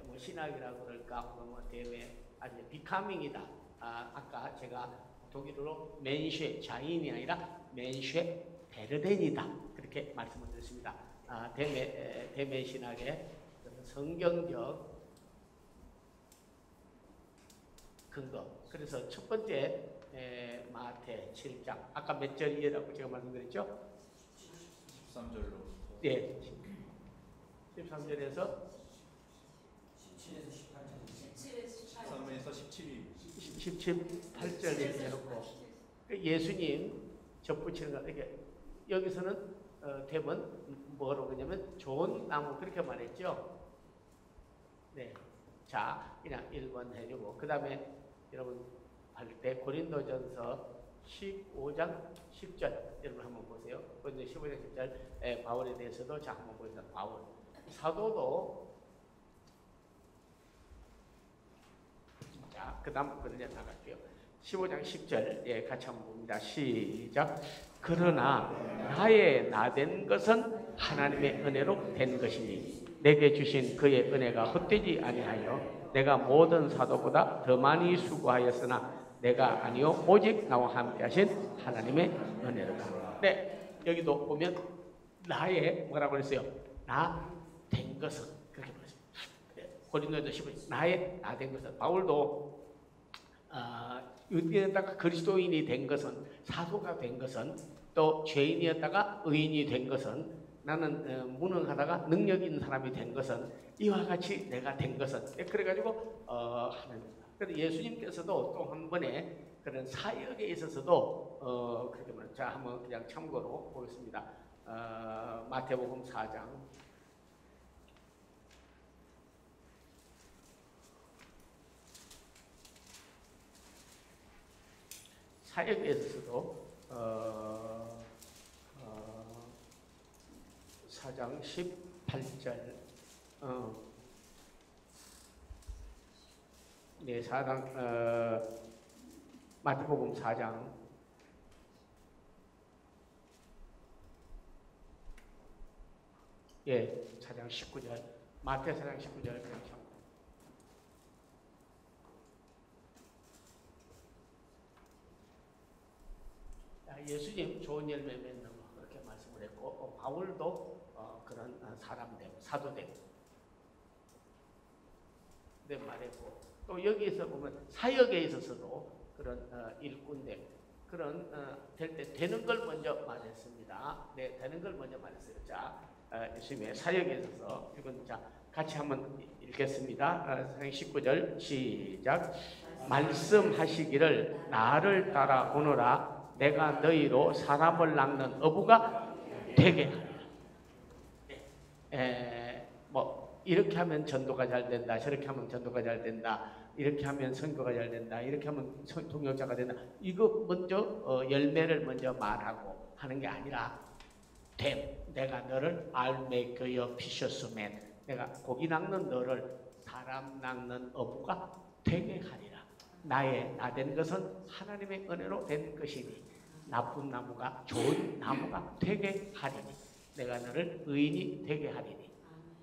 뭐 신학이라고 그럴까, 뭐 됨의 아주 비카밍이다. 아까 제가 독일어로 맨쉐 자인이 아니라 맨쉐 베르덴이다. 그렇게 말씀을 드렸습니다. 됨의 신학의 성경적 근거. 그래서 첫 번째 마태 7장 아까 몇 절이라고 제가 말씀드렸죠? 13절로. 네. 13절에서 13에서 17이 18절 이렇게 해놓고 예수님 접붙이는 거 이렇게 여기서는 됨은 뭐라고 그러냐면 좋은 나무 그렇게 말했죠. 네. 자, 그냥 1번 해주고 그 다음에 여러분 할 때 고린도전서 15장 10절 여러분 한번 보세요. 고린도 15장 10절 바울에 대해서도 자 한번 보세요. 바울 사도도 자, 그 다음 거는 이제 나갈게요. 15장 10절 같이 한번 봅니다. 시작. 그러나 나의 나된 것은 하나님의 은혜로 된 것이니 내게 주신 그의 은혜가 헛되지 아니하여 내가 모든 사도보다 더 많이 수고하였으나 내가 아니요 오직 나와 함께 하신 하나님의 은혜로다. 네, 여기도 보면 나의 뭐라고 했어요? 나 된 것은 그렇게 말했어요. 고린도전서 15장 나의 나 된 것은 바울도 유대인이었다가 그리스도인이 된 것은, 사도가 된 것은, 또 죄인이었다가 의인이 된 것은, 나는 무능하다가 능력 있는 사람이 된 것은, 이와 같이 내가 된 것은, 그래가지고 하나입니다. 그래서 예수님께서도 또 한 번에 그런 사역에 있어서도 그렇게 말해요. 자, 한번 그냥 참고로 보겠습니다. 마태복음 4장. 사역에 있어서도 4장 18절. 네, 4장 마태복음 4장 예, 4장 19절. 마태 4장 19절 그냥 참고. 예수님 좋은 열매 맺는 거 그렇게 말씀을 했고, 바울도 그런 사람 되고 사도 되고 네 말했고, 또 여기에서 보면 사역에 있어서도 그런 일꾼 되고 그런 될 때 되는 걸 먼저 말했습니다. 네, 되는 걸 먼저 말했어요. 자, 예수님의 사역에 있어서 이건 자 같이 한번 읽겠습니다. 19절 시작. 말씀하시기를 나를 따라오너라. 내가 너희로 사람을 낚는 어부가 되게 하리라. 뭐 이렇게 하면 전도가 잘 된다, 저렇게 하면 전도가 잘 된다, 이렇게 하면 선교가 잘 된다, 이렇게 하면 동역자가 된다. 이거 먼저 열매를 먼저 말하고 하는 게 아니라 내가 너를 I'll make you a fisherman. 내가 고기 낚는 너를 사람 낚는 어부가 되게 하리라. 나 된 것은 하나님의 은혜로 된 것이니 나쁜 나무가 좋은 나무가 되게 하리니 내가 너를 의인이 되게 하리니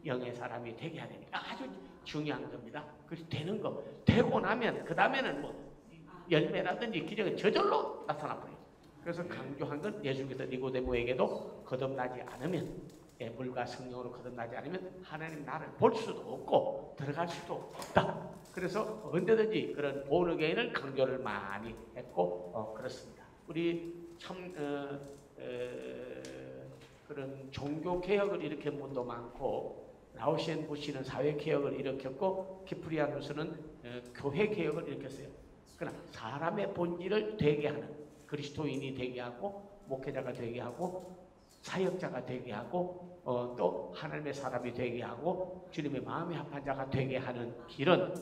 영의 사람이 되게 하리니. 아주 중요한 겁니다. 그래서 되는 거 되고 나면 그 다음에는 뭐 열매라든지 기적은 저절로 나타나 버려요. 그래서 강조한 건 예수께서 니고데모에게도 거듭나지 않으면, 물과 성령으로 거듭나지 않으면 하나님 나를 볼 수도 없고 들어갈 수도 없다. 그래서 언제든지 그런 본어게인을 강조를 많이 했고 그렇습니다. 우리 참 그런 종교 개혁을 일으킨 분도 많고, 라오시엔 부시는 사회 개혁을 일으켰고, 키프리아누스는 교회 개혁을 일으켰어요. 그러나 사람의 본질을 되게 하는, 그리스도인이 되게 하고 목회자가 되게 하고 사역자가 되게 하고 또 하나님의 사람이 되게 하고 주님의 마음에 합한 자가 되게 하는 길은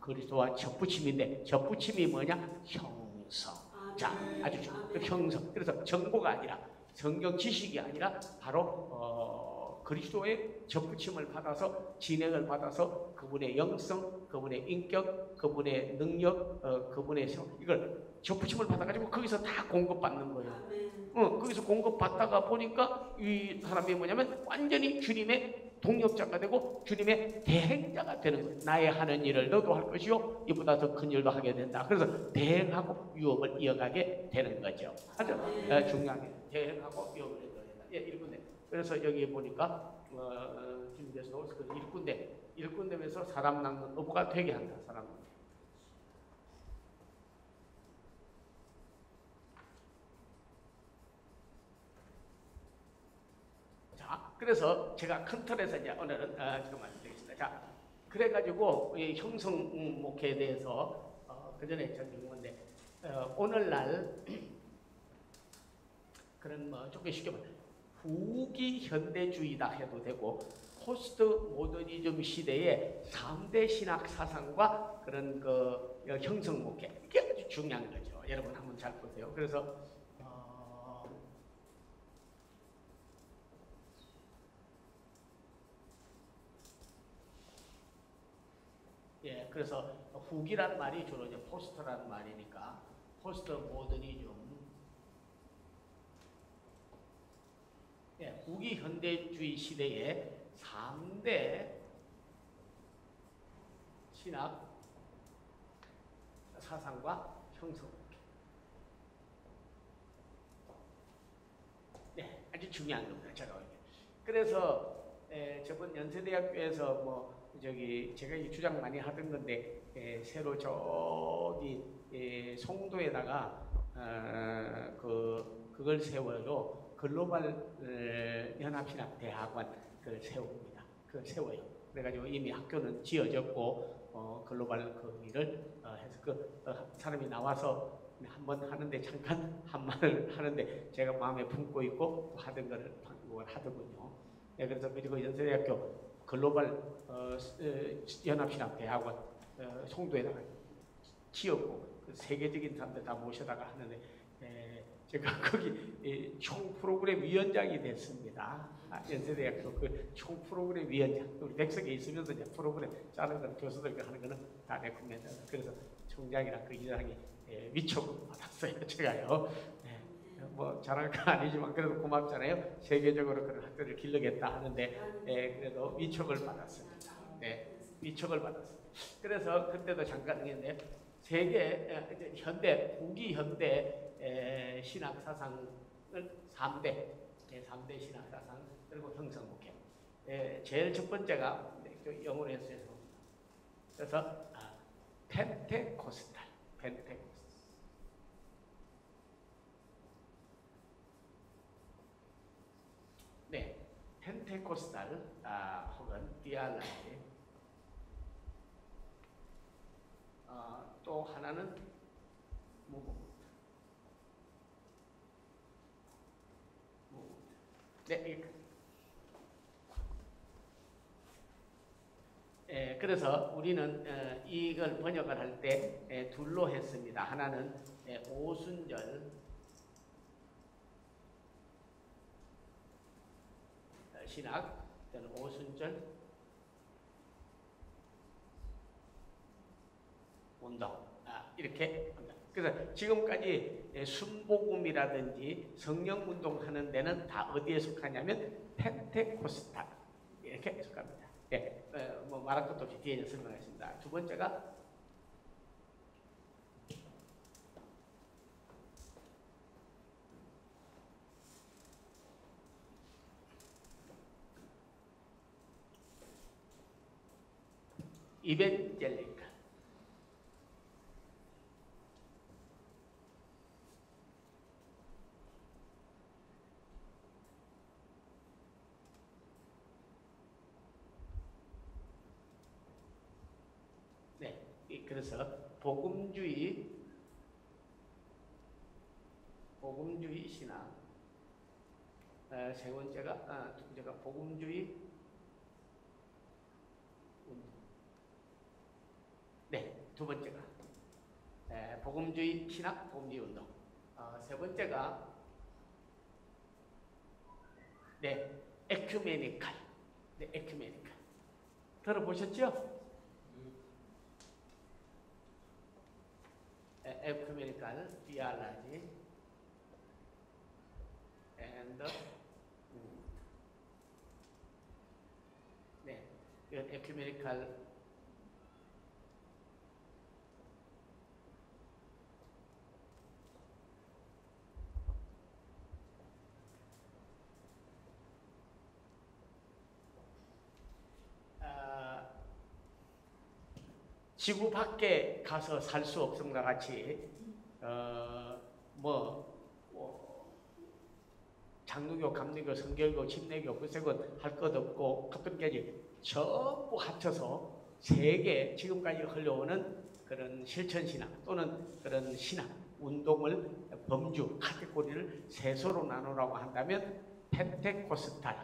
그리스도와 접붙임인데, 접붙임이 뭐냐? 형성. 자, 아주 형성. 그래서 정보가 아니라, 성경 지식이 아니라 바로 그리스도의 접붙임을 받아서 진행을 받아서 그분의 영성, 그분의 인격, 그분의 능력, 그분의 이걸 접붙임을 받아가지고 거기서 다 공급받는 거예요. 거기서 공급받다가 보니까 이 사람이 뭐냐면 완전히 주님의 동역자가 되고 주님의 대행자가 되는 거예요. 나의 하는 일을 너도 할 것이요 이보다 더 큰 일도 하게 된다. 그래서 대행하고 유업을 이어가게 되는 거죠. 아주 중요하게 대행하고 유업을 이어가게 된다. 예, 일꾼대. 그래서 여기 보니까 주님께서도 그 일꾼되면서 사람 낚는 어부가 되게 한다. 사람. 그래서 제가 큰 틀에서 이제 오늘은 지금 말씀드리겠습니다. 자, 그래가지고 이 형성 목회에 대해서 그 전에 전한 건데 오늘날 그런 뭐 조금 쉽게 말해 후기 현대주의다 해도 되고 포스트 모더니즘 시대의 3대 신학 사상과 그런 그 형성 목회, 이게 아주 중요한 거죠. 여러분 한번 잘 보세요. 그래서 그래서 후기라는 말이 주로 이제 포스트라는 말이니까 포스트 모더니즘, 후기 현대주의 시대의 3대 신학 사상과 형성. 아주 중요한 겁니다. 제가 그래서 저번 연세대학교에서 뭐 제가 이 주장 많이 하던 건데 새로 저기 송도에다가 그걸 세워요. 글로벌 연합신학 대학원 그걸 세웁니다. 그걸 세워요. 그래가지고 이미 학교는 지어졌고 글로벌 그 일을 해서 사람이 나와서 한번 하는데 잠깐 한 말을 하는데 제가 마음에 품고 있고 하던 거를 하더군요. 그래서 그리고 연세대학교 글로벌 연합신학 대학원 송도에다가 지었고 그 세계적인 사람들 다 모셔다가 하는데 제가 거기 총 프로그램 위원장이 됐습니다. 연세대학교 그 총 프로그램 위원장. 우리 백석에 있으면서 이제 프로그램 짜는 건 교수들과 하는 거는 다 내 겁니다. 그래서 총장이랑 그 이사장이 위촉을 받았어요. 제가요. 뭐 잘할 건 아니지만 그래도 고맙잖아요. 세계적으로 그런 학교를 길러겠다 하는데 그래도 위촉을 받았습니다. 위촉을 받았습니다. 그래서 그때도 잠깐 했는데 세계 현대 후기 현대 신학 사상을 3대 신학 사상 그리고 형성 목회. 제일 첫 번째가 영어로 했어요. 그래서 펜테코스탈. 펜테코스탈 혹은 디알라지. 또 하나는 그래서 우리는 이걸 번역을 할 때 둘로 했습니다. 하나는 오순절 신학, 오순절 운동 이렇게 합니다. 그래서 지금까지 순복음이라든지 성령 운동하는 데는 다 어디에 속하냐면 펜테코스탈 이렇게 속합니다. 뭐 말할 것도 없이 뒤에 설명하겠습니다. 두 번째가 이벤젤리칼. 그래서 복음주의 신학. 세 번째가 두 번째가 복음주의 운동. 두 번째가 복음주의 신학, 복음주의 운동. 세 번째가 에큐메니칼. 에큐메니칼. 들어보셨죠? 에큐메니칼 디알라지 and 이건 에큐메니칼 지구 밖에 가서 살 수 없음과 같이 장로교, 감리교, 성결교, 침례교, 구세군 할 것 없고 합동까지 전부 합쳐서 세계 지금까지 흘러오는 그런 실천신학 또는 그런 신학 운동을 범주 카테고리를 세소로 나누라고 한다면 펜테코스탈,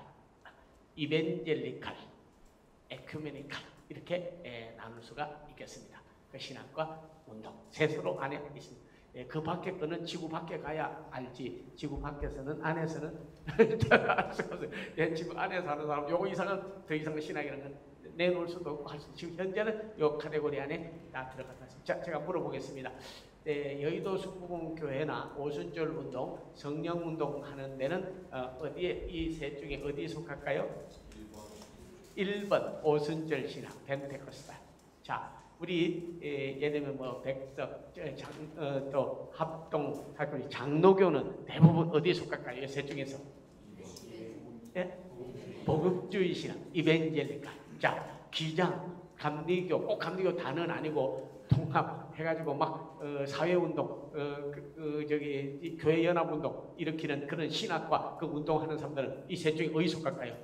이벤젤리칼, 에큐메니칼 이렇게 나눌 수가 있겠습니다. 그 신학과 운동 세소로 안에 있습니다. 그 밖에 거는 지구 밖에 가야 알지. 지구 밖에서는 안에서는 지구 안에서 하는 사람 요거 이상은 더 이상은 신학이라는 건 내놓을 수도 없고 할 수. 지금 현재는 요 카테고리 안에 다 들어갔다. 자, 제가 물어보겠습니다. 여의도 순복음교회나 오순절 운동, 성령 운동 하는 데는 어디에 이 셋 중에 어디에 속할까요? 1번 오순절 신학 펜테코스탈. 자, 우리 예를 들면 뭐 백석, 또 합동, 장로교는 대부분 어디에 속할까요? 이 셋 중에서 복음주의 신학, 이벤젤리칼. 자, 기장, 감리교, 꼭 감리교 다는 아니고 통합해가지고 막 사회운동, 저기 교회 연합운동 일으키는 그런 신학과 그 운동하는 사람들은 이 셋 중에 어디 속할까요?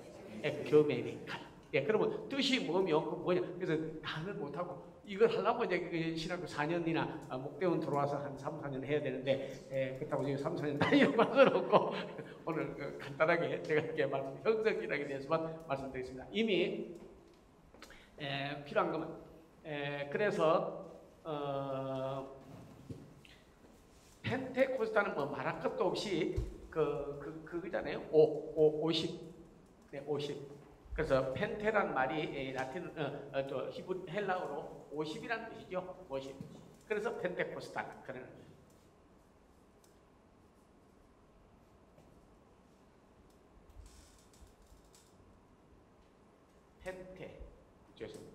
에큐메니칼. 그러면 뜻이 뭐며 그 뭐냐? 그래서 나는 못하고 이걸 하려면 이제 신학교 4년이나 목대원 들어와서 한 3, 4년 해야 되는데 그렇다고 지금 3, 4년 다니려고 할 수는 없고 오늘 간단하게 제가 이렇게 형성이라게 대해서만 말씀드리겠습니다. 이미 필요한 것만 그래서 펜테코스타는 뭐 말할 것도 없이 그거잖아요. 50. 네, 50. 그래서 펜테란 말이 라틴 또 히브리 헬라어로 50이라는 뜻이죠. 50. 그래서 펜테코스탈 그런 거예요. 펜테 죄송해요.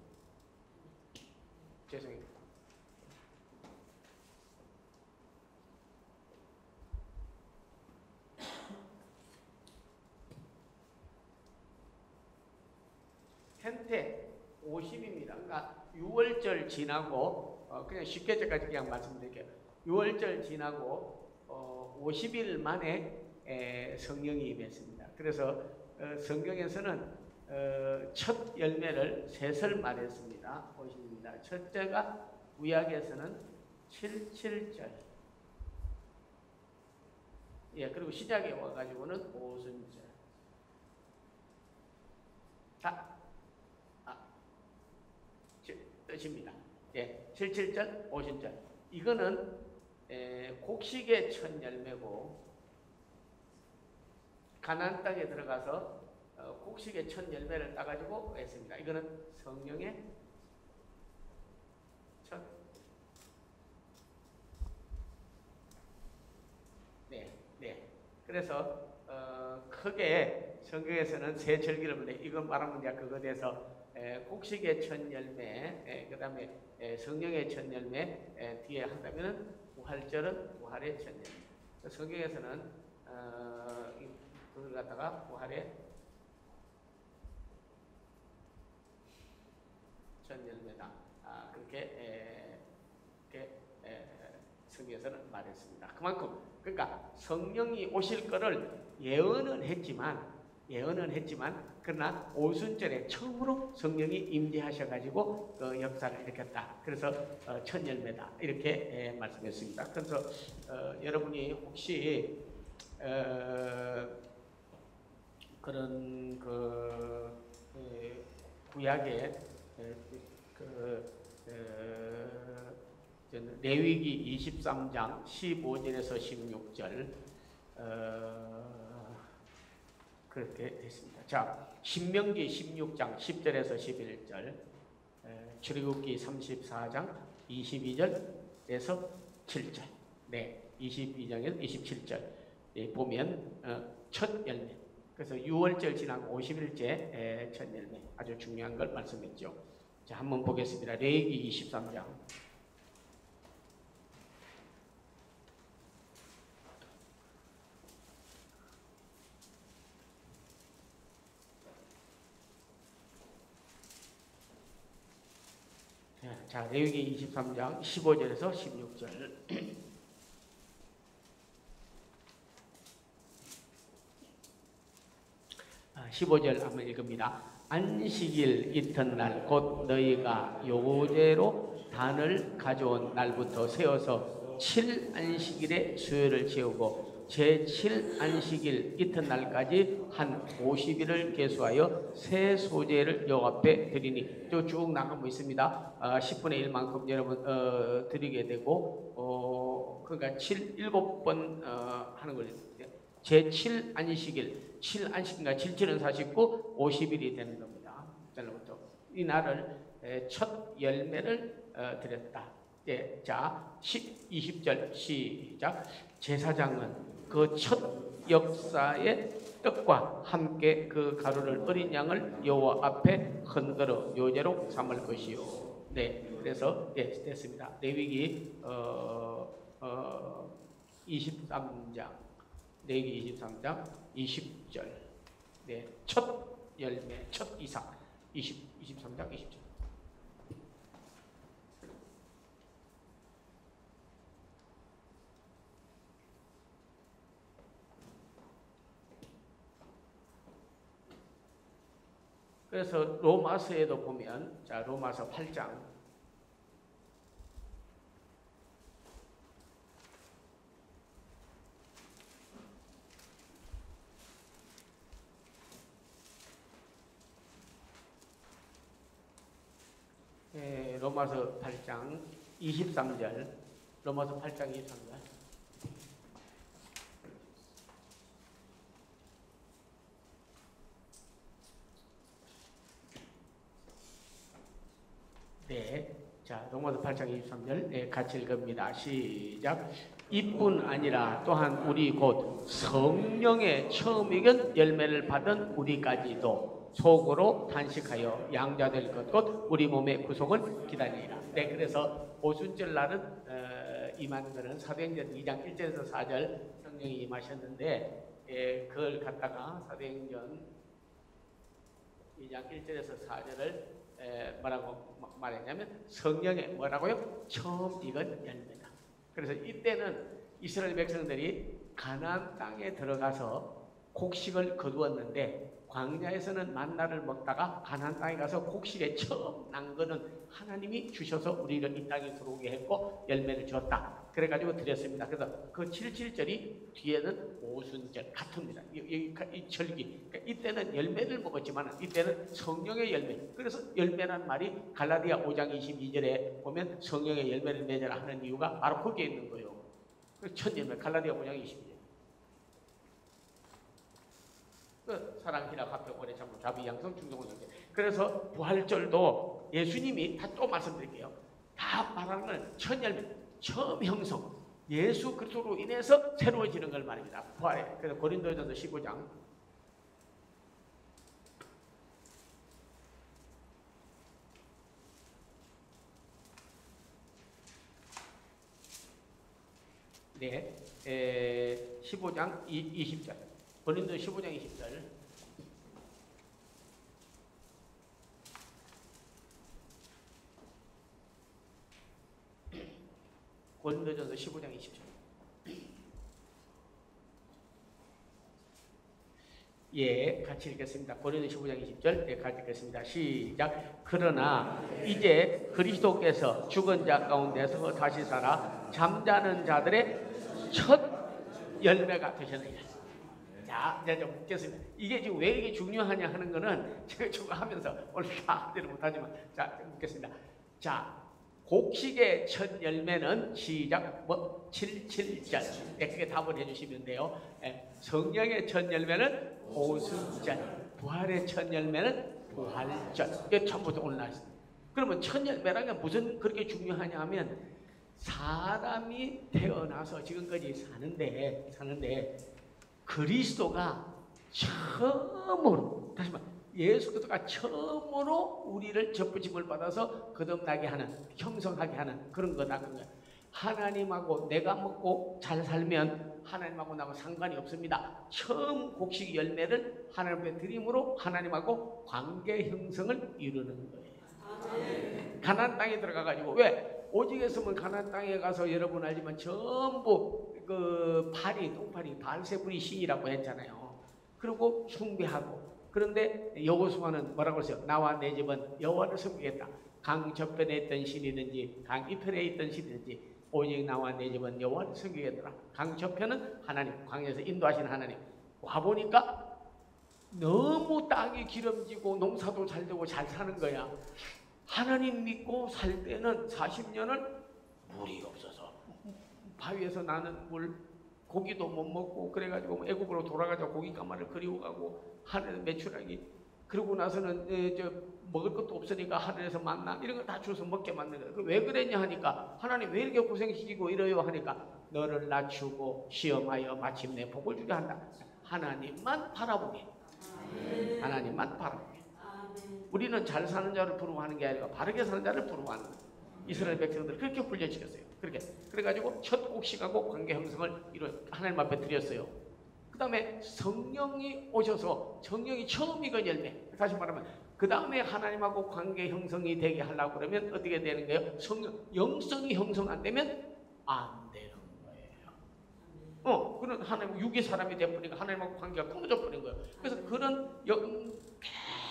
펜테 50입니다. 그러니까 6월절 지나고 그냥 쉽게 제가 그냥 말씀드릴게요. 6월절 지나고 50일 만에 성령이 임했습니다. 그래서 성경에서는 첫 열매를 셋을 말했습니다. 보십니다. 첫째가 구약에서는 77절. 그리고 시작에 와가지고는 오순절. 뜻입니다. 77절, 오순절. 이거는 곡식의 첫 열매고 가나안 땅에 들어가서 곡식의 첫 열매를 따가지고 했습니다. 이거는 성령의 첫 그래서 크게 성경에서는 세 절기를 보는데 이건 말하면 이제 그거에 대해서 곡식의 첫 열매, 그 다음에 성령의 첫 열매 뒤에 한다면은 부활절은 부활의 첫 열매. 성경에서는 그걸 갖다가 부활의 첫 열매다. 그렇게 성경에서는 말했습니다. 그만큼 그러니까 성령이 오실 거를 예언은 했지만 그러나 오순절에 처음으로 성령이 임재하셔가지고 그 역사를 일으켰다. 그래서 첫 열매다 이렇게 말씀했습니다. 그래서 여러분이 혹시 그런 구약의 레위기 23장 15절에서 16절 그렇게 됐습니다. 자, 신명기 16장 10절에서 11절, 출애굽기 34장 22절에서 7절, 22장에서 27절 보면 첫 열매. 그래서 6월절 지나고 50일째 첫 열매 아주 중요한 걸 말씀했죠. 자, 한번 보겠습니다. 레위기 23장. 자, 레위기 23장 15절에서 16절. 15절 한번 읽습니다. 안식일 이튿날 곧 너희가 요제로 단을 가져온 날부터 세워서 7안식일에 수요를 채우고 제7안식일 이튿날까지 한 50일을 계수하여 새 소재를 여호와 앞에 드리니 쭉 나가고 있습니다. 10분의 1만큼 여러분 드리게 되고 그러니까 7번 하는 거예요. 제7안식일 7안식인가 77은 49 50일이 되는 겁니다. 전부터 이 날을 첫 열매를 드렸다. 자 20절 시작. 제사장은 그 첫 역사의 떡과 함께 그 가루를 어린 양을 여호와 앞에 흔들어 요제로 삼을 것이요. 그래서 됐습니다. 레위기 23장 레위기 23장 20절. 첫 열매, 첫 이삭. 23장 20절. 그래서 로마서에도 보면, 자, 로마서 8장. 로마서 8장 23절. 로마서 8장 23절. 네. 자, 로마서 8장 23절. 네, 같이 읽습니다. 시작. 이뿐 아니라 또한 우리 곧 성령의 처음 익은 열매를 받은 우리까지도 속으로 탄식하여 양자될 것 곧 우리 몸의 구속을 기다리라. 네, 그래서 오순절 날은 임하는 것은 사도행전 2장 1절에서 4절 성령이 임하셨는데, 그걸 갖다가 사도행전 2장 1절에서 4절을 뭐라고 말했냐면 성령의 뭐라고요? 처음 익은 열매다. 그래서 이때는 이스라엘 백성들이 가나안 땅에 들어가서 곡식을 거두었는데, 광야에서는 만나를 먹다가 가나안 땅에 가서 곡식에 처음 난 거는 하나님이 주셔서 우리를 이 땅에 들어오게 했고 열매를 주었다. 그래가지고 드렸습니다. 그래서 그 77절이 뒤에는 오순절 같습니다. 이 절기. 그러니까 이때는 열매를 먹었지만 이때는 성령의 열매. 그래서 열매란 말이 갈라디아 5장 22절에 보면 성령의 열매를 맺으라 하는 이유가 바로 거기에 있는 거예요. 첫 열매 갈라디아 5장 22절. 사랑, 희락, 화평, 오래 참음, 자비, 양성, 충성, 용기. 그래서 부활절도 예수님이 다 또 말씀드릴게요. 다 말하는 첫 열매, 처음 형성, 예수 그리스도로 인해서 새로워지는 걸 말입니다. 부활에. 그래서 고린도전서 15장. 네, 15장 20절. 고린도 15장 20절. 고린도전서 15장 20절. 예, 같이 읽겠습니다. 고린도 15장 20절. 예, 같이 읽겠습니다. 시작. 그러나 이제 그리스도께서 죽은 자 가운데서 다시 살아 잠자는 자들의 첫 열매가 되셨느니라. 자, 이제 좀 묻겠습니다. 이게 지금 왜 이게 중요하냐 하는 거는 제가 지금 하면서 오늘 다 하지는 못하지만, 자, 묻겠습니다. 자, 곡식의 첫 열매는 시작, 77절. 네, 그게 답을 해주시면 돼요. 네, 성령의 첫 열매는 오순절, 부활의 첫 열매는 부활절. 이게 처음부터 오늘 나왔습니다. 그러면 첫 열매라는 게 무슨 그렇게 중요하냐 하면, 사람이 태어나서 지금까지 사는데 그리스도가 처음으로, 다시 말해 예수 그리스도가 처음으로 우리를 접붙임을 받아서 거듭나게 하는, 형성하게 하는 그런 거다. 하나님하고 내가 먹고 잘 살면 하나님하고 나하고 상관이 없습니다. 처음 곡식 열매를 하나님 앞에 드림으로 하나님하고 관계 형성을 이루는 거예요. 가나안 땅에 들어가가지고, 왜? 오직에서면 가나안 땅에 가서 여러분 알지만 전부 그 똥파리, 바알세불이 신이라고 했잖아요. 그리고 숭배하고. 그런데 여호수아는 뭐라고 했어요? 나와 내 집은 여호와를 섬기겠다. 강 저편에 있던 신이든지 강 이편에 있던 신이든지 오직 나와 내 집은 여호와를 섬기겠더라. 강 저편은 하나님, 광야에서 인도하시는 하나님. 와보니까 너무 땅이 기름지고 농사도 잘 되고 잘 사는 거야. 하나님 믿고 살 때는 40년을 물이 없어서 바위에서 나는 물, 고기도 못 먹고 그래가지고 애굽으로 돌아가자 고기 가마를 그리워가고 하늘에서 메추라기, 그러고 나서는 먹을 것도 없으니까 하늘에서 만나 이런 거 다 주워서 먹게 만든 거예요. 왜 그랬냐 하니까, 하나님 왜 이렇게 고생시키고 이래요 하니까, 너를 낮추고 시험하여 마침내 복을 주게 한다. 하나님만 바라보게. 하나님만 바라보게. 우리는 잘 사는 자를 부러워하는 게 아니라 바르게 사는 자를 부러워하는 거예요. 이스라엘 백성들 그렇게 훈련시켰어요. 그래가지고 첫 곡식하고 관계 형성을 하나님 앞에 드렸어요. 그 다음에 성령이 오셔서, 성령이 처음 익은 열매, 다시 말하면 그 다음에 하나님하고 관계 형성이 되게 하려고 그러면 어떻게 되는 거예요? 영성이 형성 안 되면 안 되는 거예요. 그런 하나님 육의 사람이 되어버리니까 하나님하고 관계가 끊어져 버린 거예요. 그래서 그런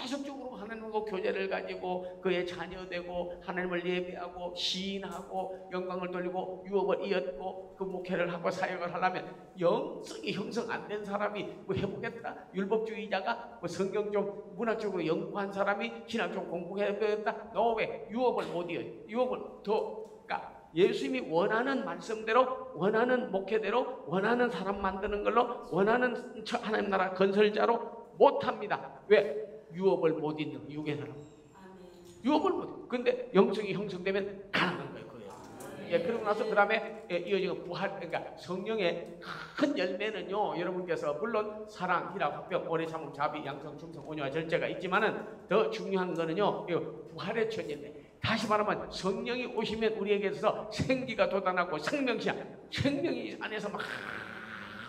계속적으로 하나님하고 사랑하고 교제를 가지고 그의 자녀 되고 하나님을 예배하고 시인하고 영광을 돌리고 유업을 이었고 그 목회를 하고 사역을 하려면 영성이 형성 안 된 사람이 뭐 해보겠다, 율법주의자가 뭐 성경 좀 문학적으로 연구한 사람이 신학 좀 공부해보겠다, 너 왜 유업을 못 이어? 유업을 더, 그러니까 예수님이 원하는 말씀대로, 원하는 목회대로, 원하는 사람 만드는 걸로, 원하는 하나님 나라 건설자로 못합니다. 왜? 유업을 못 잇는 육의 사람. 유업을 못. 근데 영성이 형성되면 가능한 거예요. 예, 그러고 나서 그 다음에 이어지는 부활, 그러니까 성령의 큰 열매는요, 여러분께서 물론 사랑, 희락, 화평, 오래 참음, 자비, 양성, 충성, 온유와 절제가 있지만은 더 중요한 거는요, 부활의 첫 열매. 다시 말하면 성령이 오시면 우리에게서 생기가 돋아나고 생명이 안에서 막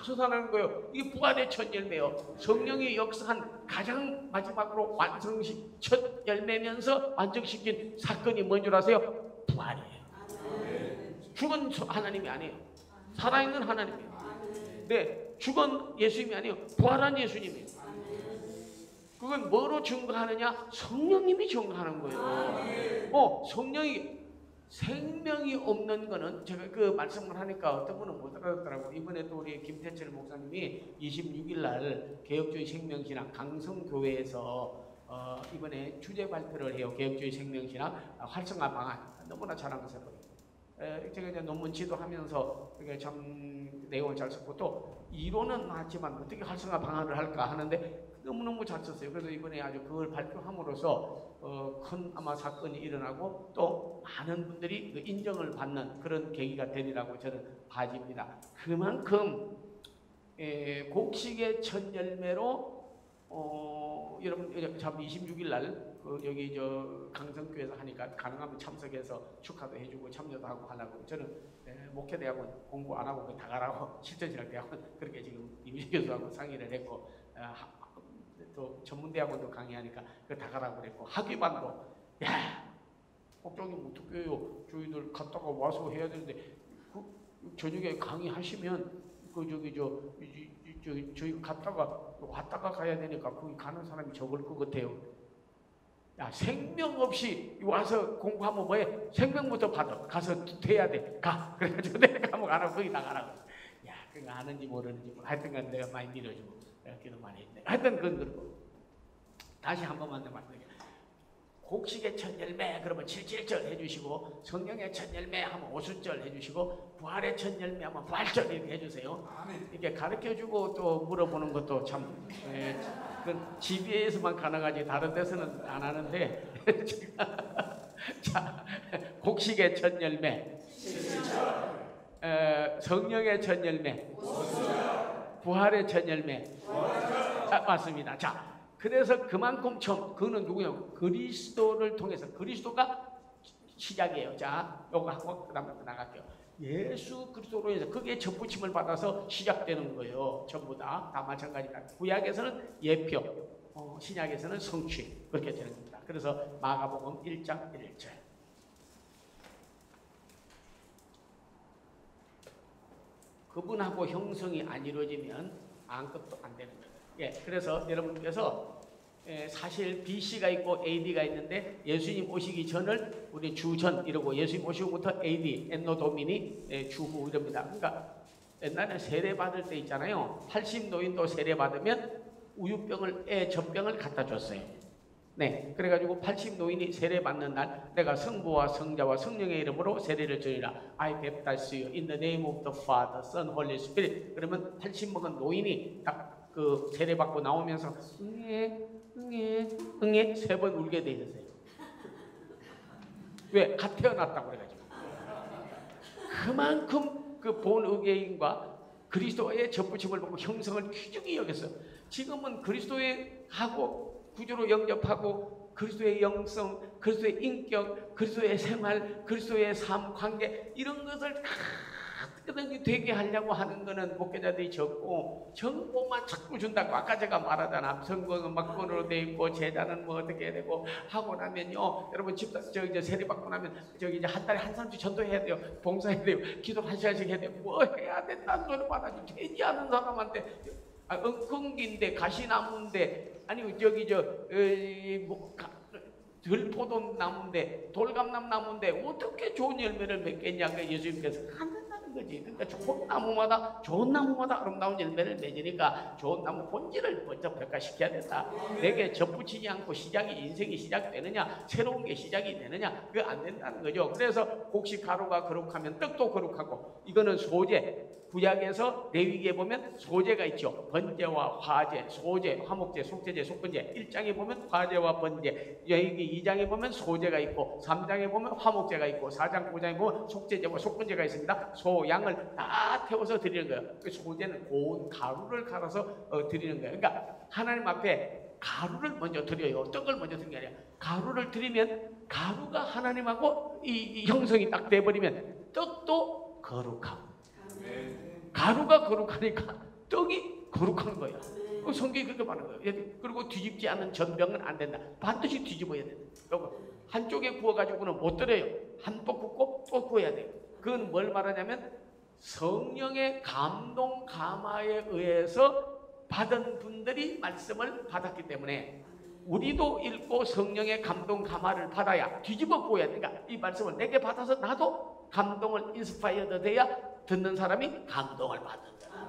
솟아나는 거예요. 이게 부활의 첫 열매요. 성령이 역사한 가장 마지막으로 첫 열매면서 완성시킨 사건이 뭔 줄 아세요? 부활이에요. 죽은 하나님이 아니에요. 살아있는 하나님이에요. 네, 죽은 예수님이 아니에요. 부활한 예수님이에요. 그건 뭐로 증거하느냐? 성령님이 증거하는 거예요. 성령이, 생명이 없는 거는 제가 그 말씀을 하니까 어떤 분은 못 알아듣더라고요. 이번에도 우리 김태철 목사님이 26일 날 개혁주의 생명신학 강성교회에서 이번에 주제 발표를 해요. 개혁주의 생명신학 활성화 방안. 너무나 자랑스러워요. 제가 이제 논문 지도하면서 그게 참 내용을 잘 썼고 또 이론은 맞지만 어떻게 활성화 방안을 할까 하는데 너무너무 잘 썼어요. 그래서 이번에 아주 그걸 발표함으로써 큰 아마 사건이 일어나고 또 많은 분들이 그 인정을 받는 그런 계기가 되리라고 저는 봐집니다. 그만큼 곡식의 첫 열매로 여러분 참 26일 날 여기 저 강성교회에서 하니까 가능하면 참석해서 축하도 해주고 참여도 하고 하려고 저는 목회대학원 공부 안 하고 다 가라고 실전신학대학원 그렇게 지금 이민희 교수하고 상의를 했고 또 전문대학원도 강의하니까 그거 다 가라고 그랬고 학위반도 야 국장님 어떡해요 저희들 갔다가 와서 해야 되는데 그 저녁에 강의하시면 저희 갔다가 왔다가 가야 되니까 거기 가는 사람이 적을 것 같아요. 야, 생명 없이 와서 공부하면 뭐해? 생명부터 받아. 가서 돼야 돼. 가. 그래가지고 내가 가면 가라고 거기 다 가라고. 야, 그거 아는지 모르는지 하여튼간 내가 많이 밀어주고 기도 많이 했네. 하여튼 그건 그렇고 다시 한 번만 더 말씀드릴게요. 곡식의 첫 열매 그러면 77절 해주시고 성령의 첫 열매 하면 50절 해주시고 부활의 첫 열매 하면 부활절 이렇게 해주세요. 이렇게 가르쳐주고 또 물어보는 것도 참 그 GBA에서만 가능하지 다른 데서는 안 하는데 자, 곡식의 첫 열매 성령의 첫 열매 부활의 첫 열매 맞습니다. 자, 그래서 그만큼 그는 누구예요? 그리스도를 통해서 그리스도가 시작이에요. 자, 요거 하고 그 다음에 나갈게요. 예수 그리스도로 해서 그게 접붙임을 받아서 시작되는 거예요. 전부 다 마찬가지다. 구약에서는 예표, 신약에서는 성취 그렇게 되는 겁니다. 그래서 마가복음 1장 1절 그분하고 형성이 안 이루어지면 아무것도 안 되는 거예요. 예, 그래서 여러분께서 사실 BC가 있고 AD가 있는데 예수님 오시기 전을 우리 주전 이러고 예수님 오시고부터 AD, 엔노 도미니 주후 이럽니다. 그러니까 옛날에 세례 받을 때 있잖아요. 80노인도 세례 받으면 우유병을 젖병을 갖다 줬어요. 네, 그래가지고 80노인이 세례 받는 날 내가 성부와 성자와 성령의 이름으로 세례를 주리라. I baptize you in the name of the Father, Son, Holy Spirit. 그러면 80 먹은 노인이 딱 그 세례 받고 나오면서 응애 3번 울게 돼 있었어요. 왜? 갓 태어났다고 그래가지고. 그만큼 그 본의계인과 그리스도의 접붙임을 받고 형성을 귀중히 여겼어요. 지금은 그리스도의 하고 구주로 영접하고 그리스도의 영성, 그리스도의 인격, 그리스도의 생활, 그리스도의 삶, 관계 이런 것을 다 되게 하려고 하는 거는 목회자들이 적고 정보만 자꾸 준다고 아까 제가 말하잖아. 성경은 막권으로 돼 있고 제자는 뭐 어떻게 되고 하고 나면요. 여러분 집사 이제 세례 받고 나면 이제 한 달에 한 사람씩 전도해야 돼요. 봉사해야 돼요. 기도 1시간씩 해야 돼요. 뭐 해야 된다는 소리 받아지 되지 않은 사람한테 엉겅기인데 가시나무인데 아니 저기 들포도 나무인데 돌감람 나무인데 어떻게 좋은 열매를 맺겠냐고 예수님께서 한다는 거지. 그러니까 좋은 나무마다 아름다운 열매를 맺으니까 좋은 나무 본질을 먼저 벽화시켜야 된다. 내게 접붙이지 않고 인생이 시작되느냐, 새로운 게 시작이 되느냐, 그거 안 된다는 거죠. 그래서 곡식 가루가 거룩하면 떡도 거룩하고, 이거는 소재. 구약에서 레위기에 보면 소재가 있죠. 번제와 화제, 소재, 화목제, 속죄제, 속건제. 1장에 보면 화제와 번제, 여기 2장에 보면 소재가 있고, 3장에 보면 화목제가 있고, 4장, 5장에 보면 속죄제와 속건제가 있습니다. 소, 양을 다 태워서 드리는 거예요. 그 소재는 고운 가루를 갈아서 드리는 거예요. 그러니까 하나님 앞에 가루를 먼저 드려요. 떡을 먼저 드리는 게 아니라 가루를 드리면 가루가 하나님하고 이 형성이 딱 돼버리면 떡도 거룩하고, 가루가 거룩하니까 떡이 거룩한 거야. 성경이 그렇게 말하는 거예요. 그리고 뒤집지 않은 전병은 안 된다. 반드시 뒤집어야 된다. 한쪽에 구워가지고는 못 들어요. 한 번 굽고 또 구워야 돼요. 그건 뭘 말하냐면 성령의 감동 감화에 의해서 받은 분들이 말씀을 받았기 때문에 우리도 읽고 성령의 감동 감화를 받아야 뒤집어 구워야 돼. 그러니까 이 말씀을 내게 받아서 나도 감동을 인스파이어드 돼야 듣는 사람이 감동을 받는다.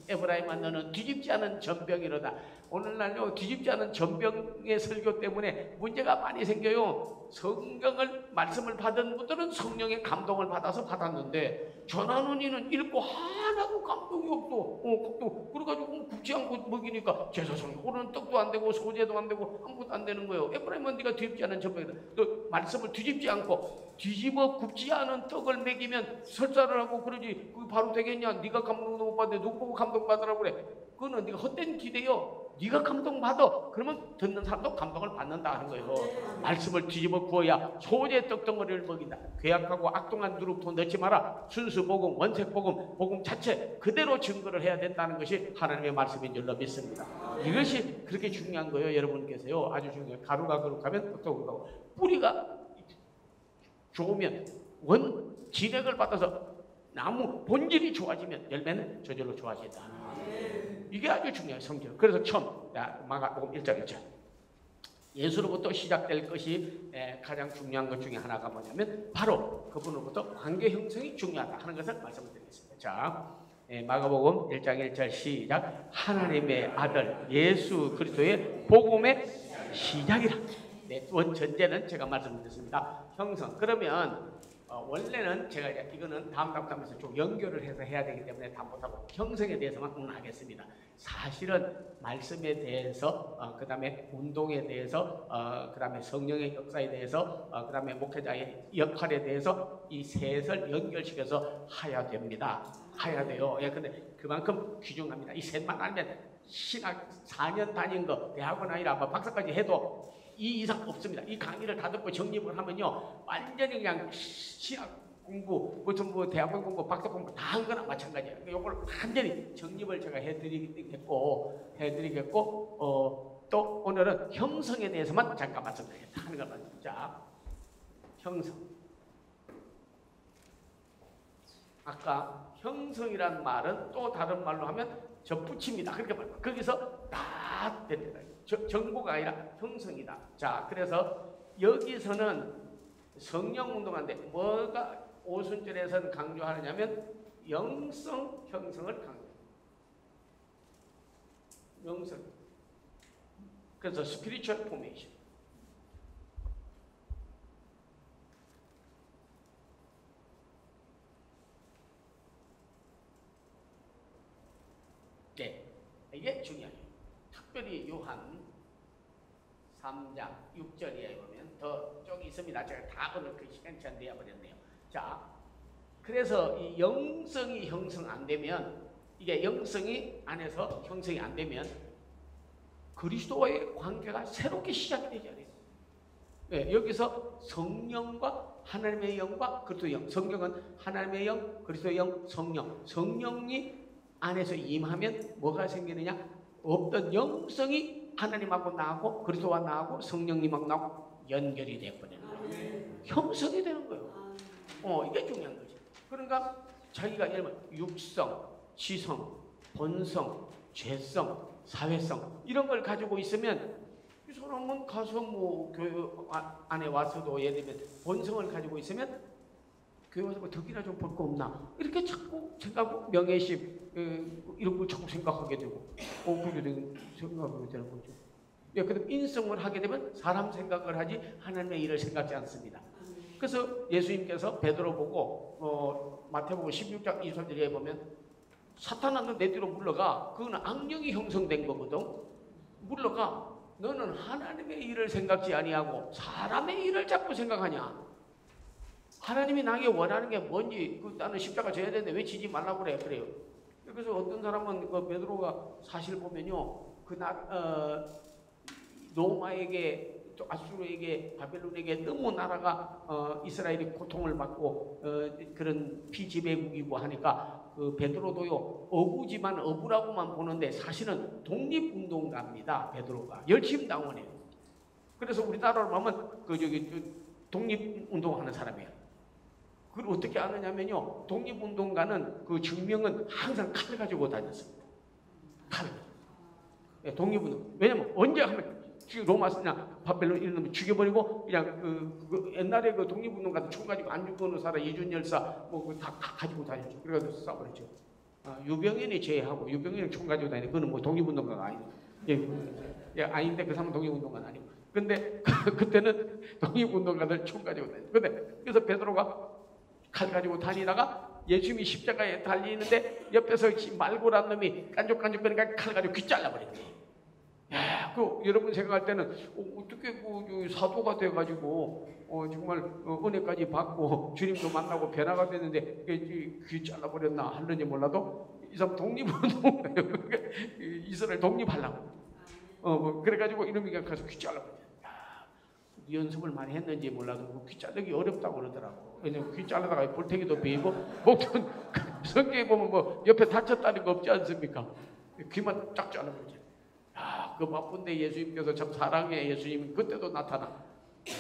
에브라임아 너는 뒤집지 않은 전병이로다. 오늘날요 뒤집지 않은 전병의 설교 때문에 문제가 많이 생겨요. 성경을 말씀을 받은 분들은 성령의 감동을 받아서 받았는데 전하노니는 읽고 하나도 감동이 없어. 그래가지고 굽지 않고 먹이니까 제사상 오는 떡도 안 되고 소재도 안 되고 아무것도 안 되는 거예요. 에브라임은 네가 뒤집지 않은 전병이다. 너 말씀을 뒤집지 않고 뒤집어 굽지 않은 떡을 먹이면 설사를 하고 그러지. 그게 바로 되겠냐? 네가 감동도 못 받는데 누구 보고 감동받으라고 그래. 그거는 네가 헛된 기대요. 네가 감동받아. 그러면 듣는 사람도 감동을 받는다 하는 거예요. 말씀을 뒤집어 구워야 소재 떡덩어리를 먹인다. 괴악하고 악동한 누룩도 넣지 마라. 순수 복음, 원색 복음, 복음 자체 그대로 증거를 해야 된다는 것이 하나님의 말씀인 줄로 믿습니다. 이것이 그렇게 중요한 거예요. 여러분께서요. 아주 중요해요. 가루가 거룩하면 떡도 거룩하고, 뿌리가 좋으면 진액을 받아서 나무 본질이 좋아지면 열매는 저절로 좋아진다. 이게 아주 중요해요. 성경. 그래서 처음 마가복음 1장 1절 예수로부터 시작될 것이 가장 중요한 것 중에 하나가 뭐냐면 바로 그분으로부터 관계 형성이 중요하다 하는 것을 말씀을 드리겠습니다. 자, 마가복음 1장 1절 시작. 하나님의 아들 예수 그리스도의 복음의 시작이라. 전제는 제가 말씀드렸습니다. 형성. 그러면 원래는 제가 이거는 다음 답답에서 좀 연결을 해서 해야 되기 때문에 다 못하고 형성에 대해서만 오늘 하겠습니다. 사실은 말씀에 대해서, 그 다음에 운동에 대해서, 그 다음에 성령의 역사에 대해서, 그 다음에 목회자의 역할에 대해서 이 셋을 연결시켜서 해야 됩니다. 해야 돼요. 근데 그만큼 귀중합니다. 이 셋만 알면 신학 4년 다닌 거, 대학원 아니라 박사까지 해도 이 이상 없습니다. 이 강의를 다 듣고 정립을 하면요, 완전히 그냥 신학 공부, 무슨 대학원 공부, 박사 공부 다 한 거나 마찬가지예요. 이걸 완전히 정립을 제가 해드리겠고, 또 오늘은 형성에 대해서만 잠깐 말씀드리겠다 하는 걸 말씀드립니다. 자, 형성. 아까 형성이란 말은 또 다른 말로 하면 접붙입니다. 그렇게 말해요. 거기서 다 됩니다. 정보가 아니라 형성이다. 자, 그래서 여기서는 성령 운동한데 뭐가 오순절에서는 강조하느냐면 영성 형성을 강조해요. 영성. 그래서 spiritual formation. 네, 이게 중요해요. 특별히 요한 3장 6절에 보면 더 쪽이 있습니다. 제가 다 오늘 그 시간 전 내어버렸네요. 자, 그래서 이 영성이 형성 안 되면, 이게 영성이 안에서 형성이 안 되면 그리스도와의 관계가 새롭게 시작이 되지 않아요. 네, 여기서 성령과 하나님의 영과 그리스도의 영, 성경은 하나님의 영, 그리스도의 영, 성령, 성령이 안에서 임하면 뭐가 생기느냐? 없던 영성이 하나님하고 나하고 그리스도와 나하고 성령님하고 나하고 연결이 되어버리는 거예요. 형성이 되는 거예요. 이게 중요한 거죠. 그러니까 자기가 예를 들면 육성, 지성, 본성, 죄성, 사회성 이런 걸 가지고 있으면 이 사람 그러면 가서 뭐 교회 안에 와서도 예를 들면 본성을 가지고 있으면 교회 와서 뭐 덕이나 좀 볼 거 없나 이렇게 자꾸 생각하고 명예심 이런 걸 자꾸 생각하게 되고 그렇게 생각하게 되는 거죠. 예, 그럼 인성을 하게 되면 사람 생각을 하지 하나님의 일을 생각지 않습니다. 그래서 예수님께서 베드로 보고 마태복음 16장 23절에 보면 사탄은 내 뒤로 물러가. 그거는 악령이 형성된 거거든. 물러가. 너는 하나님의 일을 생각지 아니하고 사람의 일을 자꾸 생각하냐. 하나님이 나에게 원하는 게 뭔지 나는 십자가 져야 되는데 왜 지지 말라고 그래. 그래요. 그래서 어떤 사람은 그 베드로가 사실 보면요. 로마에게 또 아수르에게 바벨론에게 너무 나라가 이스라엘이 고통을 받고 그런 피지배국이고 하니까 그 베드로도요 어부지만 어부라고만 보는데 사실은 독립운동가입니다. 베드로가 열심당원이에요. 그래서 우리나라로 보면 독립운동하는 사람이에요. 그걸 어떻게 아느냐면요 독립운동가는 그 증명은 항상 칼 가지고 다녔습니다. 칼. 네, 독립운동. 왜냐면 언제 하면 로마나 바벨론 이런 놈을 죽여버리고 그냥 옛날에 그 독립운동가들 총 가지고 안 죽어오는 사람 이준열사 뭐 다 가지고 다녔죠. 그래가지고 싸버렸죠. 유병현이 제외하고 유병현이 총 가지고 다니는 그거는 뭐 독립운동가가 아니고 예, 아닌데 그 사람은 독립운동가는 아니고. 근데 그때는 독립운동가들 총 가지고 다녔죠. 근데 그래서 베드로가 칼 가지고 다니다가 예수님이 십자가에 달리는데 옆에서 말고란 놈이 깐족깐족거리니까 칼 가지고 귀 잘라버렸대. 야, 여러분 생각할 때는 어떻게 사도가 돼가지고 정말 은혜까지 받고 주님도 만나고 변화가 됐는데 귀 잘라버렸나 하는지 몰라도 이 사람 독립운동가예요. 이스라엘 독립하려고. 그래가지고 이놈이 가서 귀 잘라버렸어. 연습을 많이 했는지 몰라도 귀 자르기 어렵다고 그러더라고. 왜냐면 귀 자르다가 볼태기도 베이고 목돈 성경에 보면 뭐 옆에 다쳤다는 거 없지 않습니까? 귀만 쫙 잘라버리죠. 그 바쁜데 예수님께서 참 사랑해. 예수님이 그때도 나타나.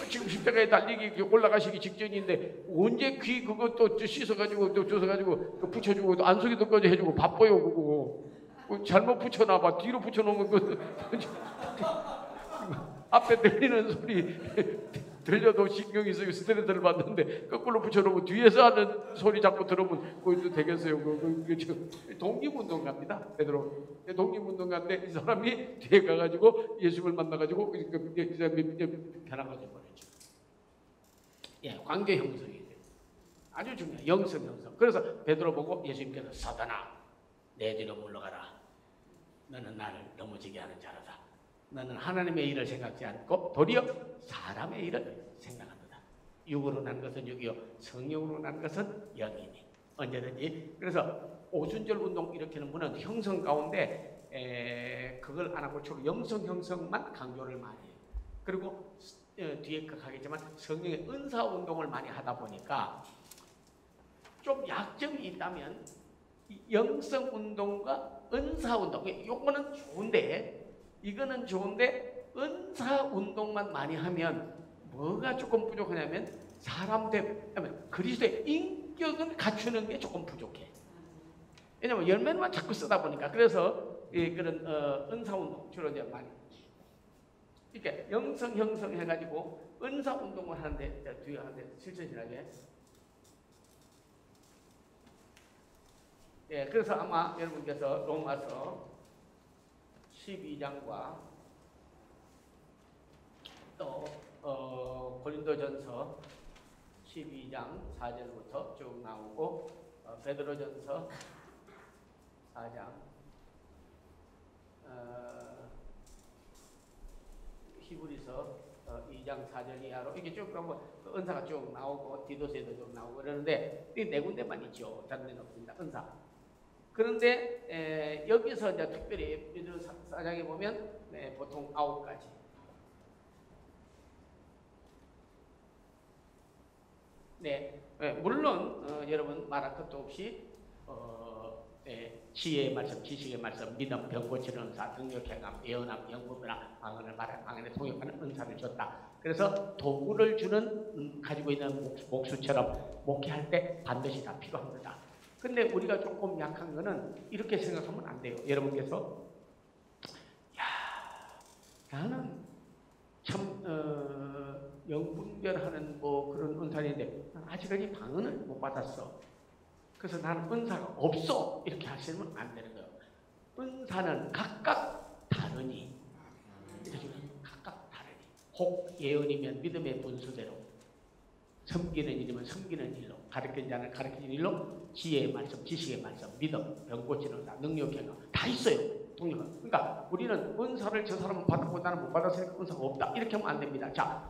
지금 십자가에 달리기 올라가시기 직전인데 언제 귀 그것도 씻어가지고 또 줘서가지고 붙여주고 또 안속이도까지 해주고 바빠요 그거. 잘못 붙여놔봐. 뒤로 붙여놓으면 앞에 들리는 소리 들려도 신경이 쓰고 스트레스를 받는데 거꾸로 붙여놓으면 뒤에서 하는 소리 자꾸 들으면 그것도 되겠어요. 독립운동가입니다. 베드로. 독립운동가인데 이 사람이 뒤에 가가지고 예수를 만나가지고 이 사람이 변화가 돼버렸죠. 예, 관계 형성이 돼요. 아주 중요해요. 영성 형성. 그래서 베드로 보고 예수님께서 사단아 내 뒤로 물러가라. 너는 나를 넘어지게 하는 자라다. 너는 하나님의 일을 생각지 않고 도리어 사람의 일을 생각한다. 육으로 난 것은 육이요 성령으로 난 것은 영이니. 언제든지. 그래서 오순절 운동 일으키는 분은 형성 가운데 그걸 안 하고 주로 영성 형성만 강조를 많이 해요. 그리고 뒤에 하겠지만 성령의 은사 운동을 많이 하다 보니까 좀 약점이 있다면 영성 운동과 은사 운동 요거는 좋은데 이거는 좋은데 은사 운동만 많이 하면 뭐가 조금 부족하냐면 그리스도의 인격을 갖추는 게 조금 부족해. 왜냐면 열매만 자꾸 쓰다 보니까. 그래서 그런 은사 운동 주로 이제 많이 이렇게 영성 형성 해가지고 은사 운동을 하는데 뒤에 하는데 실천실하게. 예, 그래서 아마 여러분께서 로마서 12장과 또 고린도전서 12장 4절부터 쭉 나오고 베드로전서 4장 히브리서 2장 4절 이하로 이게 쭉 그러면 은사가 쭉 나오고 디도서에도 쭉 나오고 그러는데 이 네 군데만 있죠. 다른 데는 없습니다. 은사. 그런데 여기서 이제 특별히 베드로 4장에 보면 보통 9가지. 물론 여러분 말할 것도 없이 지혜의 말씀, 지식의 말씀, 믿음, 병 고치는 은사, 능력행함, 예언함, 영법이나 방언을 말하는 방언에 통역하는 은사를 줬다. 그래서 도구를 주는 가지고 있는 목수처럼 목회할 때 반드시 다 필요합니다. 근데 우리가 조금 약한 거는 이렇게 생각하면 안 돼요. 여러분께서 나는 참 영분별하는 뭐 그런 은사인데 아직까지 방언을 못 받았어. 그래서 나는 은사가 없어 이렇게 하시면 안 되는 거예요. 은사는 각각 다르니, 각각 다르니. 혹 예언이면 믿음의 분수대로, 섬기는 일이면 섬기는 일로, 가르치는 자는 가르치는 일로, 지혜의 말씀, 지식의 말씀, 믿음, 병 고치는 은사, 능력 행함 다 있어요. 동력은. 그러니까 우리는 은사를 저 사람은 받았고 나는 못 받았으니까 은사가 없다 이렇게 하면 안 됩니다. 자,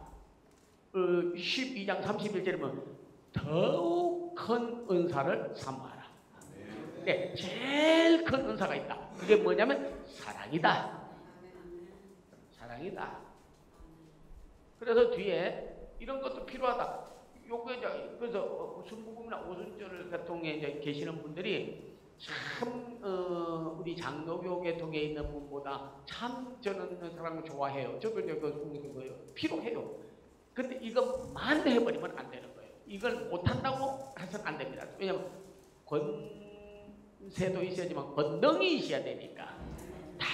12장 31절에 보면 더욱 큰 은사를 사모하라. 네, 제일 큰 은사가 있다. 그게 뭐냐면 사랑이다. 사랑이다. 그래서 뒤에 이런 것도 필요하다. 요게 그래서 순복음이나 오순절 계통에 이제 계시는 분들이 참 우리 장로교 계통에 있는 분보다 참 저는 그 사람을 좋아해요. 저도 이제 그 필요해요. 근데 이것만 해버리면 안 되는 거예요. 이걸 못한다고 해서는 안 됩니다. 왜냐하면 권세도 있어야지만 권능이 있어야 되니까. 다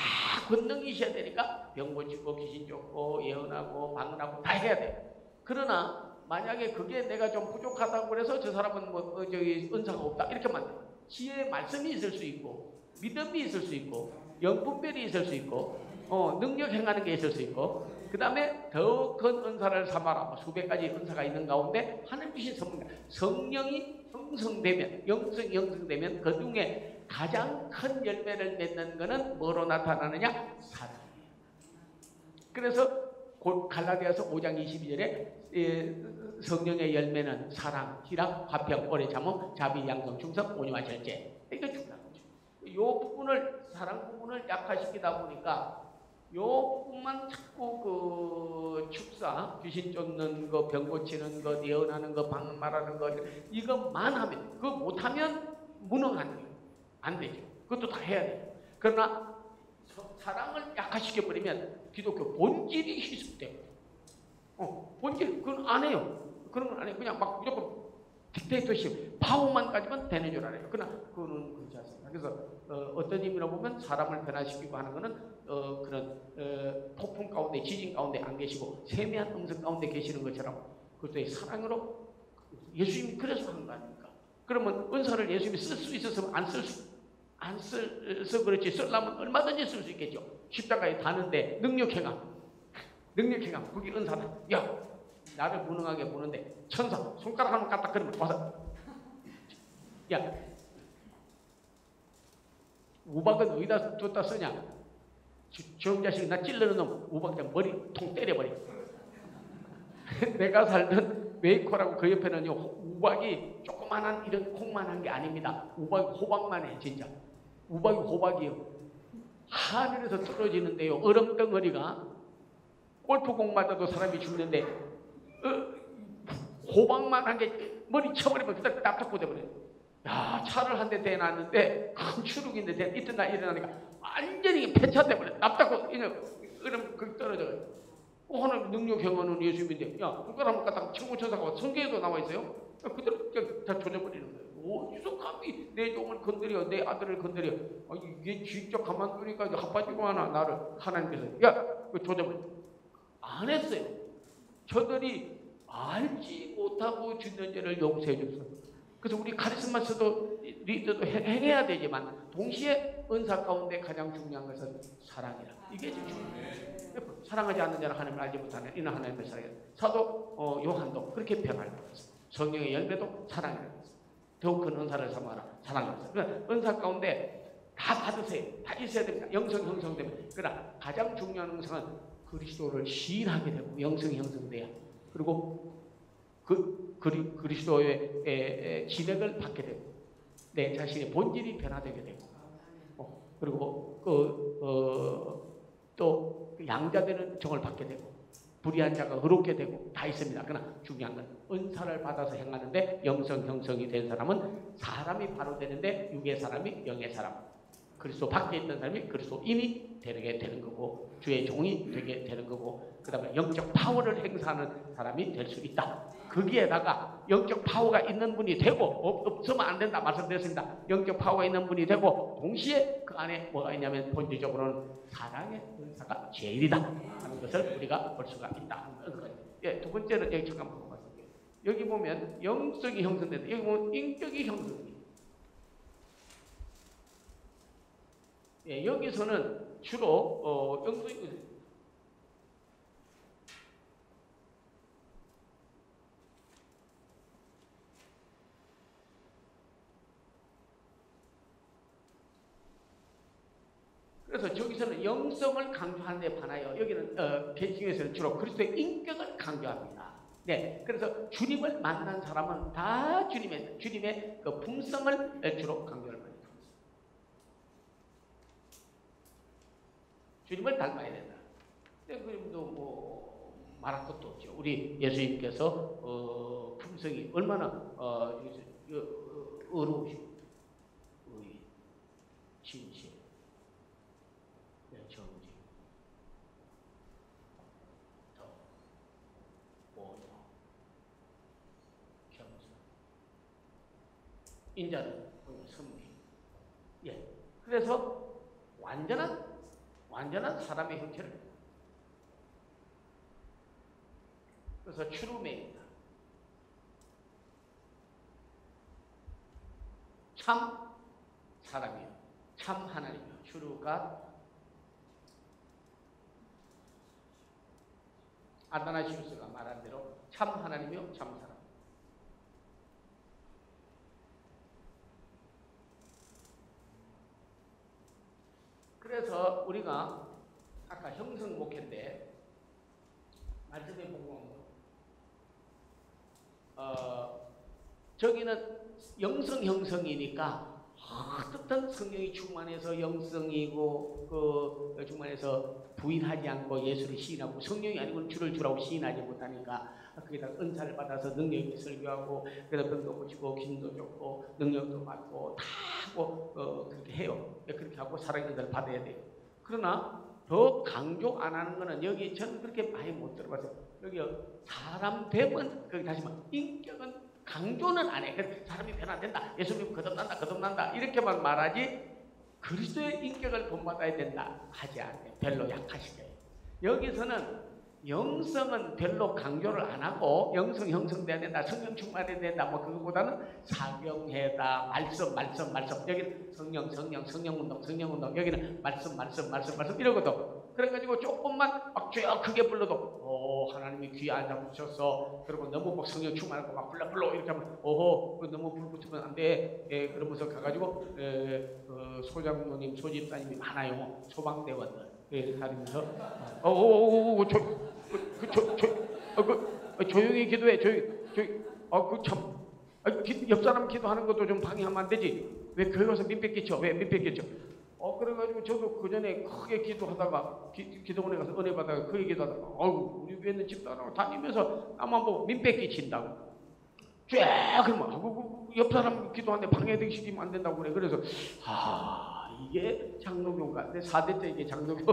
권능이 있어야 되니까 병 고치고 귀신 쫓고 예언하고 방언하고 다 해야 돼요. 그러나 만약에 그게 내가 좀 부족하다고 그래서 저 사람은 뭐 저기 은사가 없다 이렇게 하면 안 돼요. 지혜의 말씀이 있을 수 있고 믿음이 있을 수 있고 영분별이 있을 수 있고 능력 행하는 게 있을 수 있고 그 다음에 더 큰 은사를 삼아라. 수백 가지 은사가 있는 가운데 하나님 주신 성령이 형성되면 영성이 형성되면 그 중에 가장 큰 열매를 맺는 것은 뭐로 나타나느냐? 사랑이에요. 그래서 곧 갈라디아서 5장 22절에 성령의 열매는 사랑, 희락, 화평, 오래 참음, 자비, 양성, 충성, 온유와 절제. 이게 중요한 거죠. 이 부분을 사랑 부분을 약화시키다 보니까 요 부분만 자꾸 그 축사, 귀신 쫓는 거, 병 고치는 거, 예언하는 거, 방언 말하는 거 이것만 하면 그거 못하면 무능한 거예요. 안 되죠. 그것도 다 해야 돼요. 그러나 사랑을 약화시켜버리면 기독교 본질이 희석돼요. 본질 그건 안 해요. 그런 건 안 해요. 그냥 막 무조건 딕테이터십 파워만 가지면 되는 줄 알아요. 그러나 그거는 그렇지 않습니다. 그래서 어떤 의미로 보면 사람을 변화시키고 하는 것은 그런 폭풍 가운데 지진 가운데 안 계시고 세미한 음성 가운데 계시는 것처럼 그것도 사랑으로 예수님이 그래서 한 거 아닙니까? 그러면 은사를 예수님이 쓸 수 있었으면 안 써서 그렇지 쓰려면 얼마든지 쓸 수 있겠죠. 십자가에 다는데 능력행함 그게 은사다. 야 나를 무능하게 보는데 천사 손가락 한번 갖다 그러면 와서 야 우박은 어디다 뒀다 쓰냐? 저 자식이 나 찔러는 놈 우박장 머리 통 때려버려. 내가 살던 웨이코라고 그 옆에는요 우박이 조그만한 이런 콩만한 게 아닙니다. 우박이 호박만 해 진짜. 우박이 호박이요. 하늘에서 떨어지는데요. 얼음 덩어리가 골프공 맞아도 사람이 죽는데 호박만한 게 머리 쳐버리면 그때 납작고 돼버려요. 야 차를 한 대 대놨는데 큰 추룩인데 이튿날 일어나니까 완전히 폐차돼버려. 납작고 얼음 그 떨어져요. 하나님 능력 행하는 예수님인데 야 손가락 한번 갖다가 치고 쳐서 성경에도 나와 있어요. 그대로 다 조져버리는 거예요. 어디서 감히 내 종을 건드려 내 아들을 건드려. 이게 진짜 가만두니까 핫바지고 하나 나를 하나님께서 야 조져버려. 안 했어요. 저들이 알지 못하고 짓는 죄를 용서해 줬어요. 그래서 우리 카리스마스도 리더도 행해야 되지만 동시에 은사 가운데 가장 중요한 것은 사랑이라. 이게 제일 중요해요. 사랑하지 않는 자는 하나님을 알지 못하는 이는 하나님을 사랑해. 사도 요한도 그렇게 표현했습니다. 성령의 열매도 사랑이라고 했습니다. 더욱 큰 은사를 삼아라. 사랑이라고. 그러니까 은사 가운데 다 받으세요. 다 있어야 됩니다. 영성 형성되면. 그러나 가장 중요한 은사는 그리스도를 시인하게 되고 영성이 형성돼야. 그리고 그리스도의 진액을 받게 되고 내 자신의 본질이 변화되게 되고 그리고 또 양자되는 정을 받게 되고 불의한 자가 의롭게 되고 다 있습니다. 그러나 중요한 건 은사를 받아서 행하는데 영성 형성이 된 사람은 사람이 바로 되는데 육의 사람이 영의 사람 그리스도 밖에 있는 사람이 그리스도인이 되게 되는 거고 주의 종이 되게 되는 거고 그 다음에 영적 파워를 행사하는 사람이 될 수 있다. 거기에다가 영적 파워가 있는 분이 되고 없으면 안 된다 말씀드렸습니다. 영적 파워가 있는 분이 되고 동시에 그 안에 뭐가 있냐면 본질적으로는 사랑의 은사가 제일이다 하는 것을 우리가 볼 수가 있다 하는 거예요. 예, 두 번째는 여기 잠깐 보고 말씀드릴게요. 여기 보면 영성이 형성된다. 여기 보면 인격이 형성됩니다. 예, 여기서는 주로 영성이 그래서 저기서는 영성을 강조하는 데 반하여 여기는 개칭에서는 주로 그리스도의 인격을 강조합니다. 네, 그래서 주님을 만난 사람은 다 주님의 그 품성을 주로 강조를 많이 합니다. 주님을 닮아야 된다. 근데 그림도 뭐 말할 것도 없죠. 우리 예수님께서 품성이 얼마나 의로우시고 의의, 진실, 정직, 더, 온유, 겸손, 인자는 선비. 예, 그래서 완전한 사람의 형태를 그래서 추루메입니다. 참 사람이요, 참 하나님이요. 추루가 아다나시우스가 말한 대로 참 하나님이요, 참 사람. 그래서 우리가 아까 형성 목회인데 말씀에 보고 저기는 영성 형성이니까 어떤 성령이 충만해서 영성이고 그 충만해서 부인하지 않고 예수를 시인하고 성령이 아니고 주를 주라고 시인하지 못하니까 거기다 은사를 받아서 능력이 설교하고 그래서 병도 고치고 기도 좋고 능력도 받고 다 하고 그렇게 해요. 그렇게 하고 사랑의 은사를 받아야 돼요. 그러나 더 강조 안 하는 거는 여기 저는 그렇게 많이 못 들어봤어요. 여기 사람 되면 거기 다시 말해 인격은 강조는 안 해. 사람이 변화된다. 예수님 거듭난다. 이렇게만 말하지 그리스도의 인격을 본받아야 된다 하지 않아요. 별로 약하시대요. 여기서는 영성은 별로 강조를 안 하고 영성 형성돼야 된다. 성령 충만해야 된다. 뭐 그거보다는 사경해다. 말씀. 여기는 성령운동. 여기는 말씀 이러거든. 그래가지고 조금만 막 죄가 크게 불러도 하나님이 귀에 앉아붙였어. 그리고 너무 막 성령 충만하고 막 불러 이렇게 하면 너무 불 붙으면 안 돼. 그러면서 가가지고 소장로님 소집사님이 많아요. 소방대원들 다니면서 조용히 기도해. 옆 사람 기도하는 것도 좀 방해하면 안 되지. 왜 교회 와서 민폐 끼쳐? 그래가지고 저도 그 전에 크게 기도하다가 기도원에 가서 은혜 받다가 크게 기도하다가 우리 교회는 집사람하고 다니면서 나만 보고 민폐 끼친다고. 그러면 옆 사람 기도하는데 방해되기 시키면 안 된다고 그래. 그래서 이게 장로교인가? 근데 4대째 이게 장로교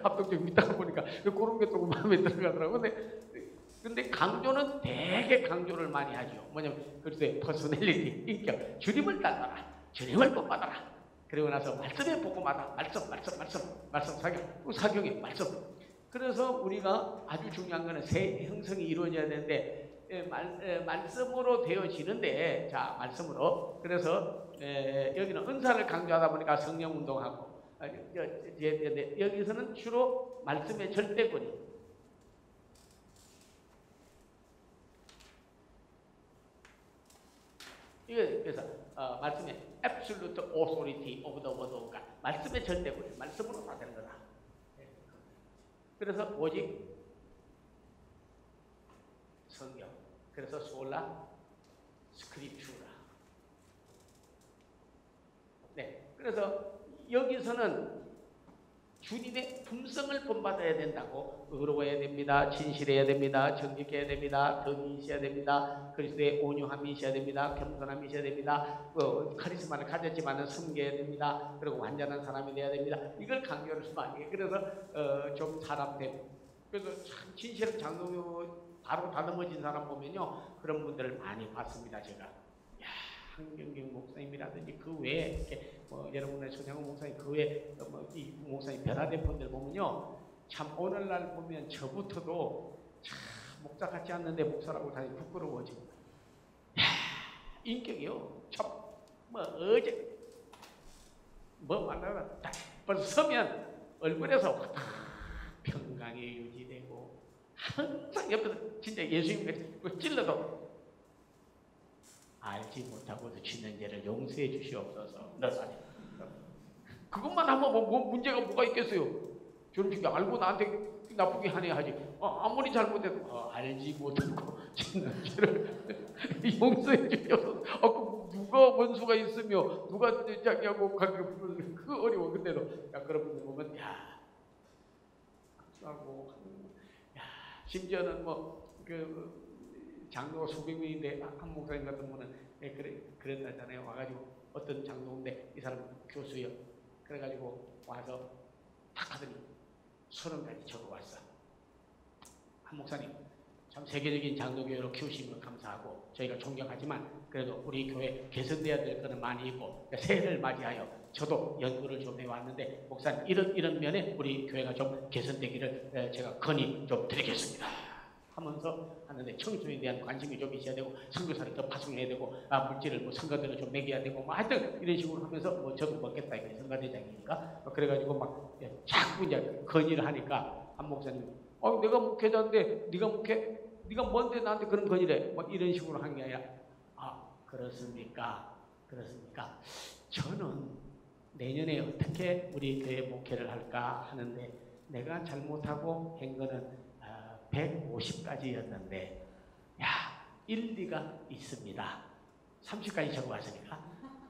합동적 믿다가 보니까 그런 게 조금 마음에 들어가더라고. 근데 강조는 되게 강조를 많이 하죠. 뭐냐면 글쎄 퍼스널리티, 인격, 주님을 닮아라, 주님을 본받아라. 그리고 나서 말씀에 복음하다. 말씀 사경에 말씀. 그래서 우리가 아주 중요한 거는 새 형성이 이루어져야 되는데 말씀으로 되어지는데 자 말씀으로 그래서 여기는 은사를 강조하다 보니까 성령 운동하고 여기서는 주로 말씀의 절대권이 그래서 말씀의 absolute authority of the word of God 말씀의 절대권 말씀으로 다 되는 거다. 그래서 오직 성경 그래서 솔라 스크립추라. 네, 그래서 여기서는 주님의 품성을 본받아야 된다고. 의로워야 됩니다. 진실해야 됩니다. 정직해야 됩니다. 덕이 있어야 됩니다. 그리스도의 온유함이 있어야 됩니다. 겸손함이 있어야 됩니다. 카리스마를 가졌지만 섬겨야 됩니다. 그리고 완전한 사람이 돼야 됩니다. 이걸 강조를 많이 해요. 그래서 좀 사람들, 그래서 참 진실한 장로 바로 다듬어진 사람 보면요, 그런 분들을 많이 봤습니다. 제가 한경경 목사님이라든지 그 외에 이렇게 여러분의 손양호 목사님 그 외에 이 목사님 변화된 분들 보면요, 참 오늘날 보면 저부터도 참 목사 같지 않는데 목사라고 다니 부끄러워지고, 인격이요, 참 어제 만나다 딱 서면 얼굴에서 평강이 유지되고, 항상 옆에서 진짜 예수님 찔러도 알지 못하고도 지는 죄를 용서해 주시옵소서. 그것만 하면 뭐 문제가 뭐가 있겠어요? 저렇게 알고 나한테 나쁘게 하네 하지. 아무리 잘못해도 알지 못하고 지는 죄를 용서해 주시옵소서. 누가 원수가 있으며 누가 자기하고 그 어려워. 근데도 그런 분들 보면 하고, 심지어는 장로가 수백 명인데 한 목사님 같은 분은 그랬다잖아요. 와가지고 어떤 장로인데 이 사람 교수요. 그래가지고 와서 탁 하더니 30가지 적어왔어. 한 목사님, 참 세계적인 장로교회로 키우시면 감사하고 저희가 존경하지만 그래도 우리 교회 개선돼야 될 거는 많이 있고, 새해를 맞이하여 저도 연구를 좀 해왔는데 목사님 이런 면에 우리 교회가 좀 개선되기를 제가 건의 좀 드리겠습니다 하면서 하는데, 청소에 대한 관심이 좀 있어야 되고, 선교사를 더 파송해야 되고, 물질을 선거대로 좀 매겨야 되고, 하여튼 이런 식으로 하면서 저도 먹겠다 이게 선거대장이니까. 그래가지고 자꾸 이제 건의를 하니까 한 목사님, 내가 목회자인데 네가 목회? 네가 뭔데 나한테 그런 건의를 해? 이런 식으로 한 게 아니라, 그렇습니까? 저는 내년에 어떻게 우리 교회 목회를 할까 하는데, 내가 잘못하고 한 거는 150가지였는데 일리가 있습니다. 30까지 적어왔으니까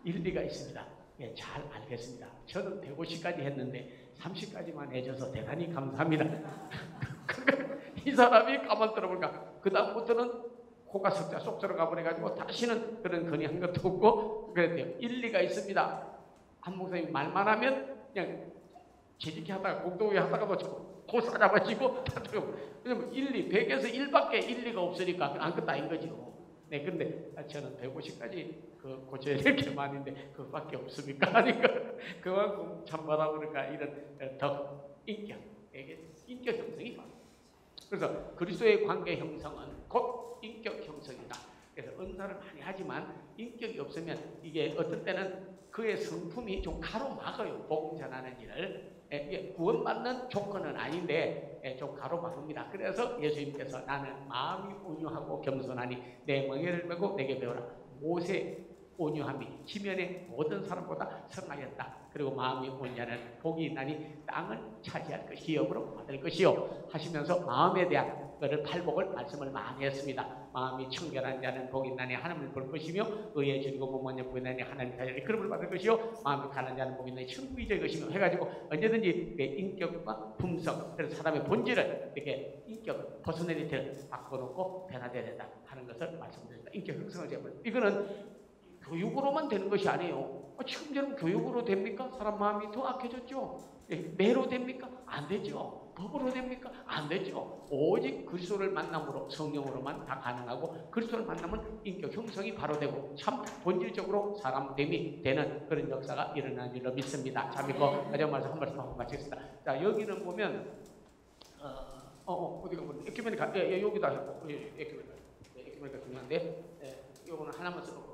일리가 있습니다. 잘 알겠습니다. 저는 150까지 했는데 30까지만 해줘서 대단히 감사합니다. 이 사람이 가만 들어보니까 그 다음부터는 코가 석자 쏙 들어가 버려가지고 다시는 그런 건의한 것도 없고 그랬대요. 일리가 있습니다. 한 목사님 말만 하면 그냥 재직히 하다가 공동회 하다가도 코 싸잡아지고 다 들어가고. 왜냐면 100에서 1밖에 일리가 없으니까 아무것도 아닌 거죠. 네, 근데 저는 150까지 고쳐야 될 게 많은데 그것밖에 없습니까? 하니까 그만큼 참바라 그러니까 이런 더 인격 형성이 많아요. 그래서 그리스도의 관계 형성은 곧 인격 형성이다. 그래서 은사를 많이 하지만 인격이 없으면 이게 어떤 때는 그의 성품이 좀 가로막아요. 복음 전하는 일을. 구원받는 조건은 아닌데 좀 가로막습니다. 그래서 예수님께서 나는 마음이 온유하고 겸손하니 내 멍에를 메고 내게 배우라. 모세 온유함이 지면의 모든 사람보다 성하였다. 그리고 마음이 온유하는 복이 있나니 땅을 차지할 것, 기업으로 받을 것이요 하시면서 마음에 대한 그를 팔복을 말씀을 많이 했습니다. 마음이 청결한 자는 복이 있나니 하나님을 볼 것이며 의에 줄이고 몸만져 보이나니 하나님 자녀를 그름을 받을 것이요 마음이 가난 자는 복이 있나니 천국이 될 것이며 해가지고 언제든지 인격과 품성, 그래서 사람의 본질을 이렇게 인격 퍼스널리티를 바꿔놓고 변화되어야 된다 하는 것을 말씀드립니다. 인격 형성을 제발 이거는 교육으로만 되는 것이 아니에요. 지금 여러분 교육으로 됩니까? 사람 마음이 더 악해졌죠. 매로 됩니까? 안 되죠. 법으로 됩니까? 안 되죠. 오직 그리스도를 만남으로 성령으로만 다 가능하고 그리스도를 만나면 인격 형성이 바로 되고 참 본질적으로 사람됨이 되는 그런 역사가 일어나는 줄로 믿습니다. 자, 믿고 마지막 말씀 한 말씀 하고 마치겠습니다. 자, 여기는 보면 어디가 보면 에큐메니카 여기다 했고 에큐메니카 중요한데 요거는 하나만 써놓고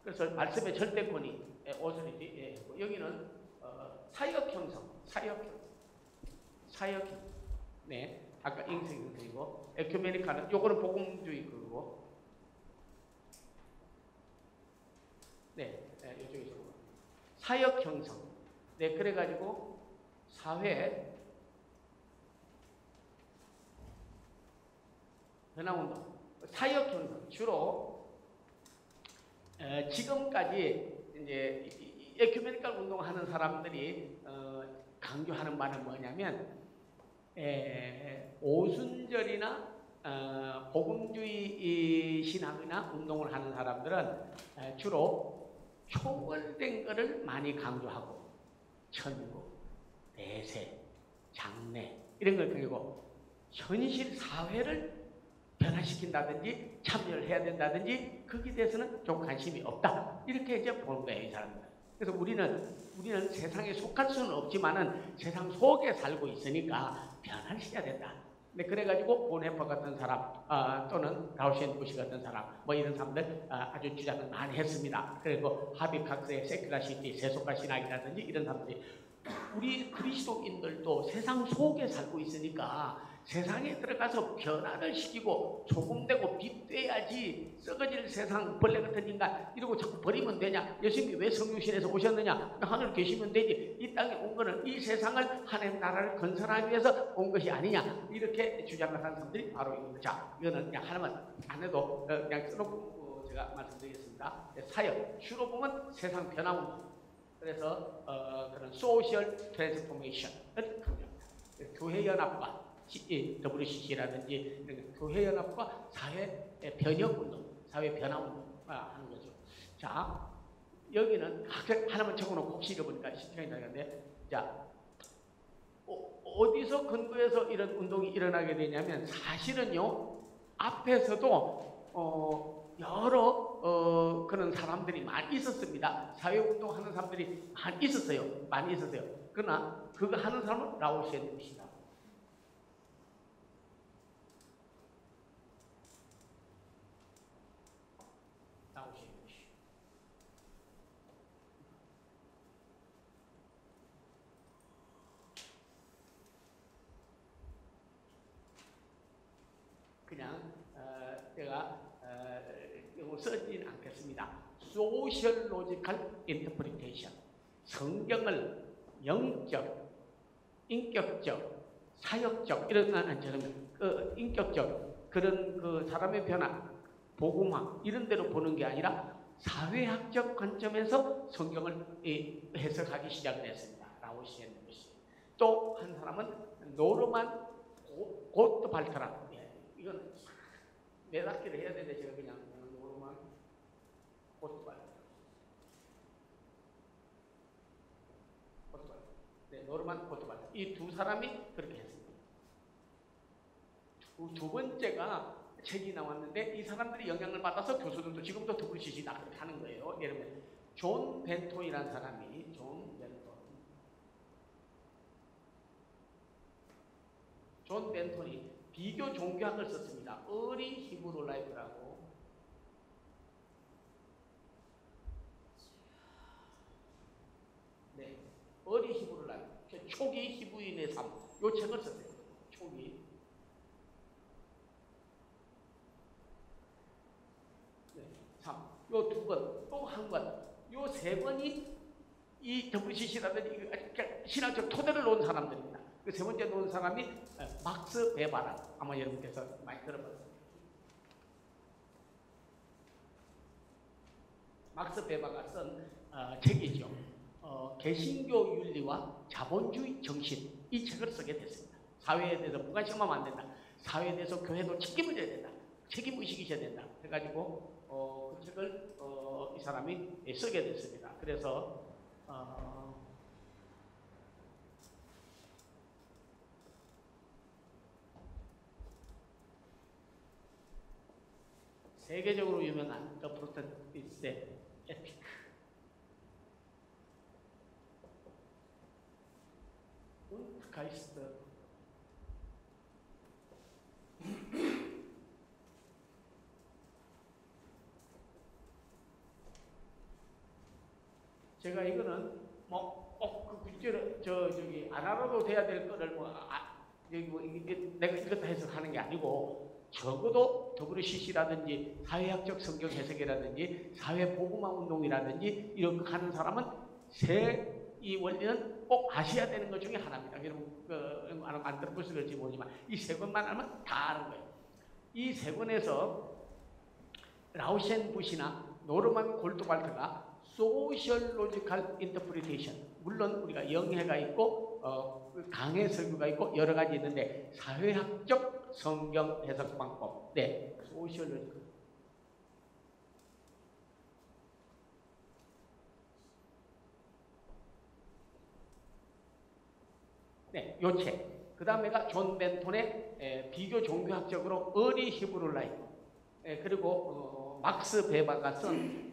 그래서 말씀의 절대권이 오순이지. 여기는 사역 형성. 네, 아까 인생 그리고 에큐메니카는 요거는 복음주의 그리고 이쪽에서 사역 형성. 네, 그래가지고 사회 변화운동, 사역 형성 주로 지금까지 이제 에큐메니컬 운동하는 사람들이 강조하는 바는 뭐냐면 오순절이나 복음주의 신앙이나 운동을 하는 사람들은 주로 초월된 것을 많이 강조하고 천국, 내세, 장래 이런 걸 그리고 현실 사회를 변화시킨다든지 참여를 해야 된다든지 거기에 대해서는 좀 관심이 없다 이렇게 이제 보는 거예요, 이 사람들. 그래서 우리는 세상에 속할 수는 없지만은 세상 속에 살고 있으니까 변화시켜야 된다. 근데 그래가지고 보네퍼 같은 사람 또는 라우시엔 부시 같은 사람 뭐 이런 사람들 아주 주장을 많이 했습니다. 그리고 하비캅스의 세큘라시티 세속화 신학이라든지 이런 사람들이 우리 그리스도인들도 세상 속에 살고 있으니까 세상에 들어가서 변화를 시키고 소금되고 빛돼야지 썩어질 세상 벌레 같은 인간 이러고 자꾸 버리면 되냐? 예수님이 왜 성육신에서 오셨느냐? 하늘 계시면 되지. 이 땅에 온 거는 이 세상을 하나님 나라를 건설하기 위해서 온 것이 아니냐? 이렇게 주장을 하는 사람들이 바로 이겁니다. 자, 이거는 그냥 하나만 안 해도 그냥 써놓고 제가 말씀드리겠습니다. 사역, 주로 보면 세상 변화운동. 그래서 그런 소셜 트랜스포메이션을 강조합니다. 교회연합과 WCC라든지 교회연합과 사회 변혁운동, 사회 변화운동 하는 거죠. 자, 여기는 하나만 적어놓고 혹시 잃어보니까 시간이 나겠는데, 자, 어디서 근거해서 이런 운동이 일어나게 되냐면 사실은요 앞에서도 여러 그런 사람들이 많이 있었습니다. 사회운동하는 사람들이 많이 있었어요. 그러나 그거 하는 사람은 라오시엔 부시다. 라오시엔 부시. 그냥 제가 쓰지는 않겠습니다. 소셜로지컬 인터프리테이션, 성경을 영적, 인격적, 사역적 이런 안처럼 인격적 그런 그 사람의 변화, 복음화 이런 데로 보는 게 아니라 사회학적 관점에서 성경을 해석하기 시작을 했습니다. 라오시엔 부시. 또 한 사람은 노르만 고트발트라. 이건 매닫기를 해야 되는데 제가 그냥 노르만 고트발트. 네, 노르만 고트발트. 이 두 사람이 그렇게 했습니다. 두 번째가 책이 나왔는데 이 사람들이 영향을 받아서 교수들도 지금도 WCC 그렇게 하는 거예요. 예를 들면 존 벤톤이라는 사람이 존 벤톤이 비교 종교학을 썼습니다. 어리 히브루 라이프라고. 네, 어리 히브루 라이프. 초기 히브리인의 삶. 요 책을 썼어요. 초기. 네, 삶. 요 두 권, 또 한 권. 요 세 권이 이 WCC라든지 신학적 토대를 놓은 사람들입니다. 그 세 번째 놓은 사람이 막스 베바라. 아마 여러분께서 많이 들어봤을 거예요. 막스 베바가 쓴 책이죠. 개신교 윤리와 자본주의 정신, 이 책을 쓰게 됐습니다. 사회에 대해서 무관심하면 안 된다. 사회에 대해서 교회도 책임을 져야 된다. 책임의식이 있어야 된다. 해가지고 그 책을 이 사람이 쓰게 됐습니다. 그래서 세계적으로 유명한 The Protestant is the Epic. 가이스트. 제가 이거는 뭐 구절을 저기 안 알아도 돼야 될 거를 내가 읽었다 해석하는 게 아니고. 적어도 WCC라든지 사회학적 성경 해석이라든지 사회복음화 운동이라든지 이런 거 하는 사람은 이 원리는 꼭 아셔야 되는 것 중에 하나입니다. 여러분 안 들어볼지 그럴지 모르지만 이 세 권만 알면 다 아는 거예요. 이 세 권에서 라우셴 부시나 노르만 골드발트가 소셜로지컬 인터프리테이션. 물론 우리가 영해가 있고 강해 설교가 있고 여러 가지 있는데 사회학적 성경 해석 방법. 네, 소셜로지컬. 네, 요 책. 그 다음에가 존 벤톤의 비교 종교학적으로 어리 히브루 라이프. 그리고 막스 베바가 쓴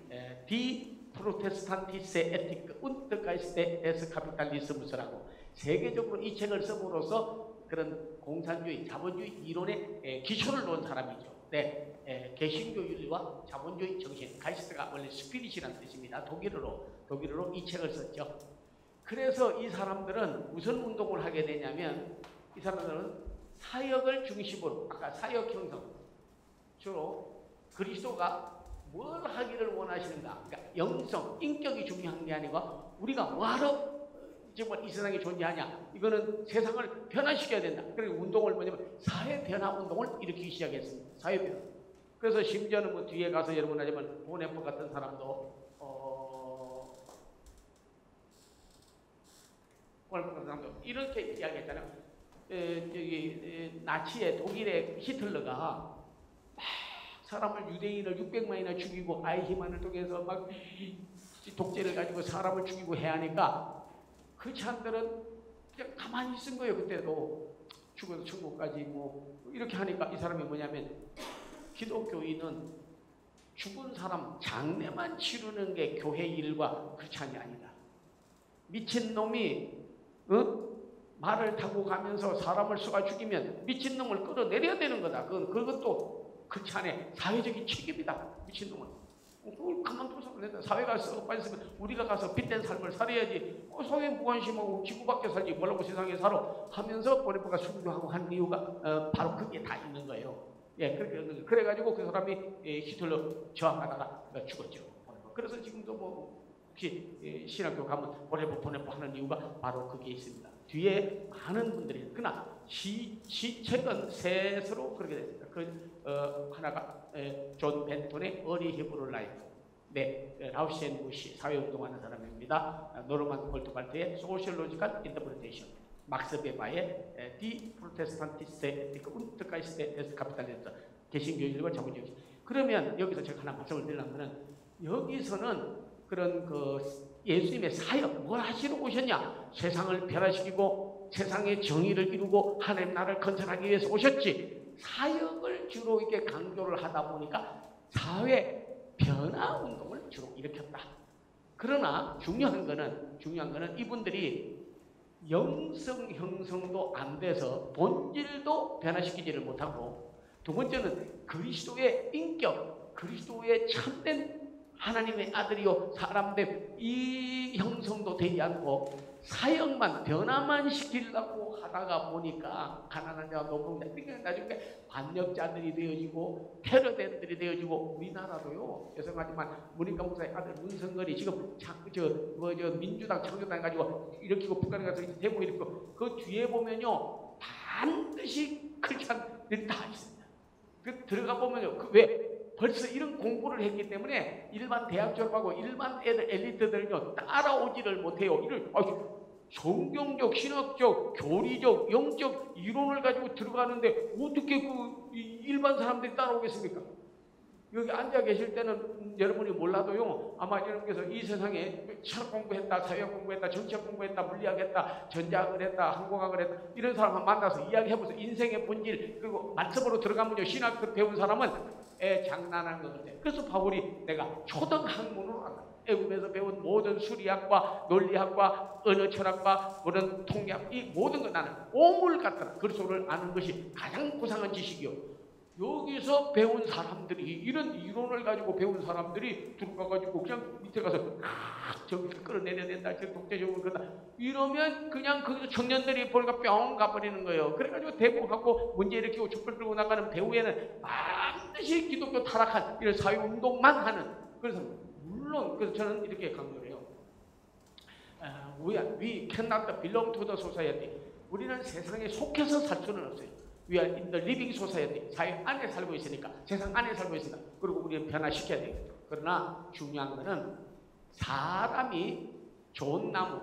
디 프로테스탄티스의 에티크 운트가이스테 데스 카피탈리스무스라고 세계적으로 이 책을 써므로써 그런 공산주의, 자본주의 이론의 기초를 놓은 사람이죠. 네, 개신교윤리와 자본주의 정신, 가이스트가 원래 스피릿이라는 뜻입니다. 독일어로 이 책을 썼죠. 그래서 이 사람들은 무슨 운동을 하게 되냐면 이 사람들은 사역을 중심으로 아까 사역 형성 주로 그리스도가 뭘 하기를 원하시는가, 그러니까 영성, 인격이 중요한 게 아니고 우리가 뭐하러 정말 이 세상에 존재하냐, 이거는 세상을 변화시켜야 된다. 그리고 운동을 뭐냐면 사회 변화 운동을 일으키기 시작했습니다. 사회 변화. 그래서 심지어는 뭐 뒤에 가서 여러분 하자면 보네포 같은 사람도 이렇게 이야기했잖아요. 나치의 독일의 히틀러가 사람을 유대인을 600만이나 죽이고 아이히만을 통해서 막 독재를 가지고 사람을 죽이고 해야 하니까 그 찬들은 그냥 가만히 있은 거예요. 그때도 죽어서 천국까지 뭐 이렇게 하니까 이 사람이 뭐냐면 기독교인은 죽은 사람 장례만 치르는 게 교회 일과 그렇지 아니다. 미친놈이 말을 타고 가면서 사람을 쏘아 죽이면 미친놈을 끌어내려야 되는 거다. 그것도 그렇지 않아. 사회적인 책임이다. 미친놈은. 그걸 가만둬서 그런다. 사회가 썩어 빠졌으면 우리가 가서 빚된 삶을 살아야지. 사회 무관심하고 지구밖에 살지 뭐라고 세상에 살아 하면서 보네포가 순교하고 한 이유가 바로 그게 다 있는 거예요. 예, 그래가지고 그 사람이 히틀러 저항하다가 죽었죠. 그래서 지금도 뭐 혹시 신학교 가면 보네포 하는 이유가 바로 그게 있습니다. 뒤에 많은 분들이 그러나 시책은 셋으로 그렇게 됐습니다. 하나가 존 벤톤의 어리 히브루 라이프, 네, 라우시엔 무시 사회운동하는 사람입니다. 노르만 콜트발트의 소셜로지컬 인터프리테이션, 막스 베바의 디 프로테스탄티스트 에티크 운트가이스테 데스 카피탈리스트 개신교인과 자본주의. 그러면 여기서 제가 하나 말씀을 드리려면은 여기서는 그런 예수님의 사역 뭘 하시러 오셨냐? 세상을 변화시키고 세상의 정의를 이루고 하나님 나라를 건설하기 위해서 오셨지. 사역을 주로 이렇게 강조를 하다 보니까 사회 변화 운동을 주로 일으켰다. 그러나 중요한 거는 이분들이 영성 형성도 안 돼서 본질도 변화시키지를 못하고, 두 번째는 그리스도의 인격, 그리스도의 참된 하나님의 아들이요 사람됨 이 형성도 되지 않고 사역만 변화만 시키려고 하다가 보니까 가난한 자와 노동자, 그러니까 나중에 반역자들이 되어지고 테러대들이 되어지고, 우리나라도요 죄송하지만 문인가 목사의 아들 문성걸이 지금 민주당 창조당 가지고 일으키고 북한에 가서 대목 일으키고 그 뒤에 보면요 반드시 크리스찬들이 다 있습니다. 들어가 보면요 왜? 벌써 이런 공부를 했기 때문에 일반 대학 졸업하고 일반 애들 엘리트들은요 따라오지를 못해요. 이를 성경적, 신학적, 교리적, 영적 이론을 가지고 들어가는데 어떻게 일반 사람들이 따라오겠습니까? 여기 앉아 계실 때는 여러분이 몰라도요 아마 여러분께서 이 세상에 철학 공부했다, 사회학 공부했다, 정치학 공부했다, 물리학 했다, 전자학을 했다, 항공학을 했다 이런 사람을 만나서 이야기해보세요. 인생의 본질 그리고 말씀으로 들어가면요 신학 배운 사람은 장난한 것 같아요. 그래서 바울이 내가 초등학문으로 한다. 애국에서 배운 모든 수리학과 논리학과 언어 철학과 모든 통계학 이 모든 것 나는 오물 같더라. 그리스도를 아는 것이 가장 고상한 지식이요. 여기서 배운 사람들이 이런 이론을 가지고 배운 사람들이 들어가가지고 그냥 밑에 가서 저기서 끌어내려야 된다, 저 독재적으로 그런다 이러면 그냥 거기서 청년들이 보니까 뿅 가버리는 거예요. 그래가지고 대목하고 문제 일으키고 촛불 들고 나가는 배후에는 반드시 기독교 타락한 이런 사회운동만 하는, 그래서 물론 그래서 저는 이렇게 강조를 해요. We cannot belong to the society. 우리는 세상에 속해서 살 수는 없어요. We are in the living society. 사회 안에 살고 있으니까, 세상 안에 살고 있으니까. 그리고 우리는 변화시켜야 돼요. 그러나 중요한 것은 사람이 좋은 나무,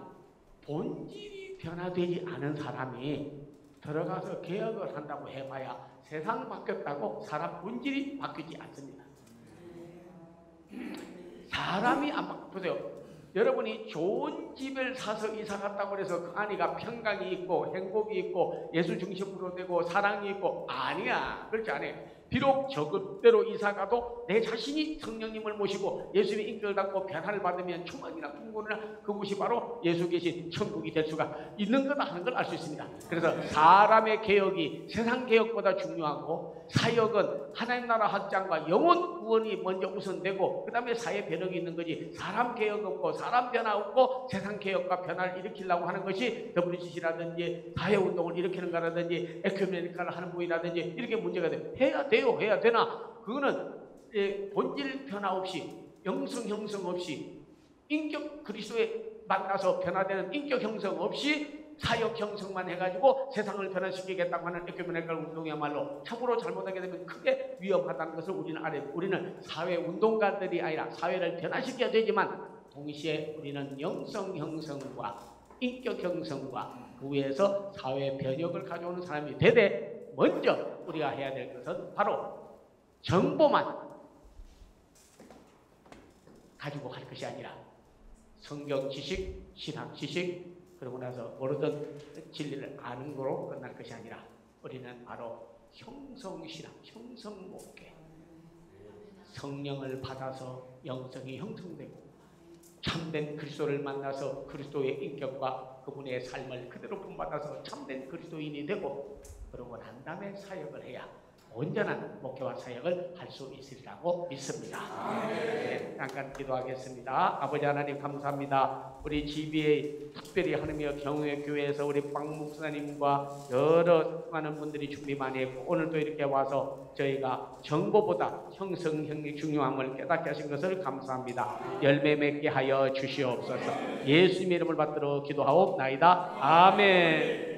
본질이 변화되지 않은 사람이 들어가서 개혁을 한다고 해봐야 세상 바뀌었다고 사람 본질이 바뀌지 않습니다. 사람이 안 바뀌어요. 여러분이 좋은 집을 사서 이사 갔다고 해서 그 안에가 평강이 있고 행복이 있고 예수 중심으로 되고 사랑이 있고 아니야. 그렇지 않아요. 비록 저급대로 이사 가도 내 자신이 성령님을 모시고 예수님의 인격을 갖고 변화를 받으면 충만이나 풍고나 그곳이 바로 예수 계신 천국이 될 수가 있는 거다 하는 걸 알 수 있습니다. 그래서 사람의 개혁이 세상 개혁보다 중요하고 사역은 하나님 나라 확장과 영혼 구원이 먼저 우선되고 그 다음에 사회 변혁이 있는 거지 사람 개혁 없고 사람 변화 없고 세상 개혁과 변화를 일으키려고 하는 것이 WCC라든지 사회운동을 일으키는 거라든지 에큐메니카를 하는 분이라든지 이렇게 문제가 돼. 해야 되나? 그거는 본질 변화 없이 영성 형성 없이 인격 그리스도에 만나서 변화되는 인격 형성 없이 사역 형성만 해가지고 세상을 변화시키겠다고 하는 에큐메니칼 운동이야말로 참으로 잘못하게 되면 크게 위험하다는 것을 우리는 사회 운동가들이 아니라 사회를 변화시켜야 되지만 동시에 우리는 영성 형성과 인격 형성과 그 위에서 사회 변혁을 가져오는 사람이 되되 먼저 우리가 해야 될 것은 바로 정보만 가지고 할 것이 아니라 성경 지식, 신학 지식 그러고 나서 모르던 진리를 아는 거로 끝날 것이 아니라 우리는 바로 형성신학, 형성목회 성령을 받아서 영성이 형성되고 참된 그리스도를 만나서 그리스도의 인격과 그분의 삶을 그대로 본받아서 참된 그리스도인이 되고 그러고 난 다음에 사역을 해야 온전한 목회와 사역을 할 수 있으리라고 믿습니다. 네, 잠깐 기도하겠습니다. 아버지 하나님 감사합니다. 우리 GBA 특별히 하나님의 경우의 교회에서 우리 박 목사님과 여러 많은 분들이 준비 많이 했고 오늘도 이렇게 와서 저희가 정보보다 형성형의 중요함을 깨닫게 하신 것을 감사합니다. 열매 맺게 하여 주시옵소서. 예수님의 이름을 받들어 기도하옵나이다. 아멘.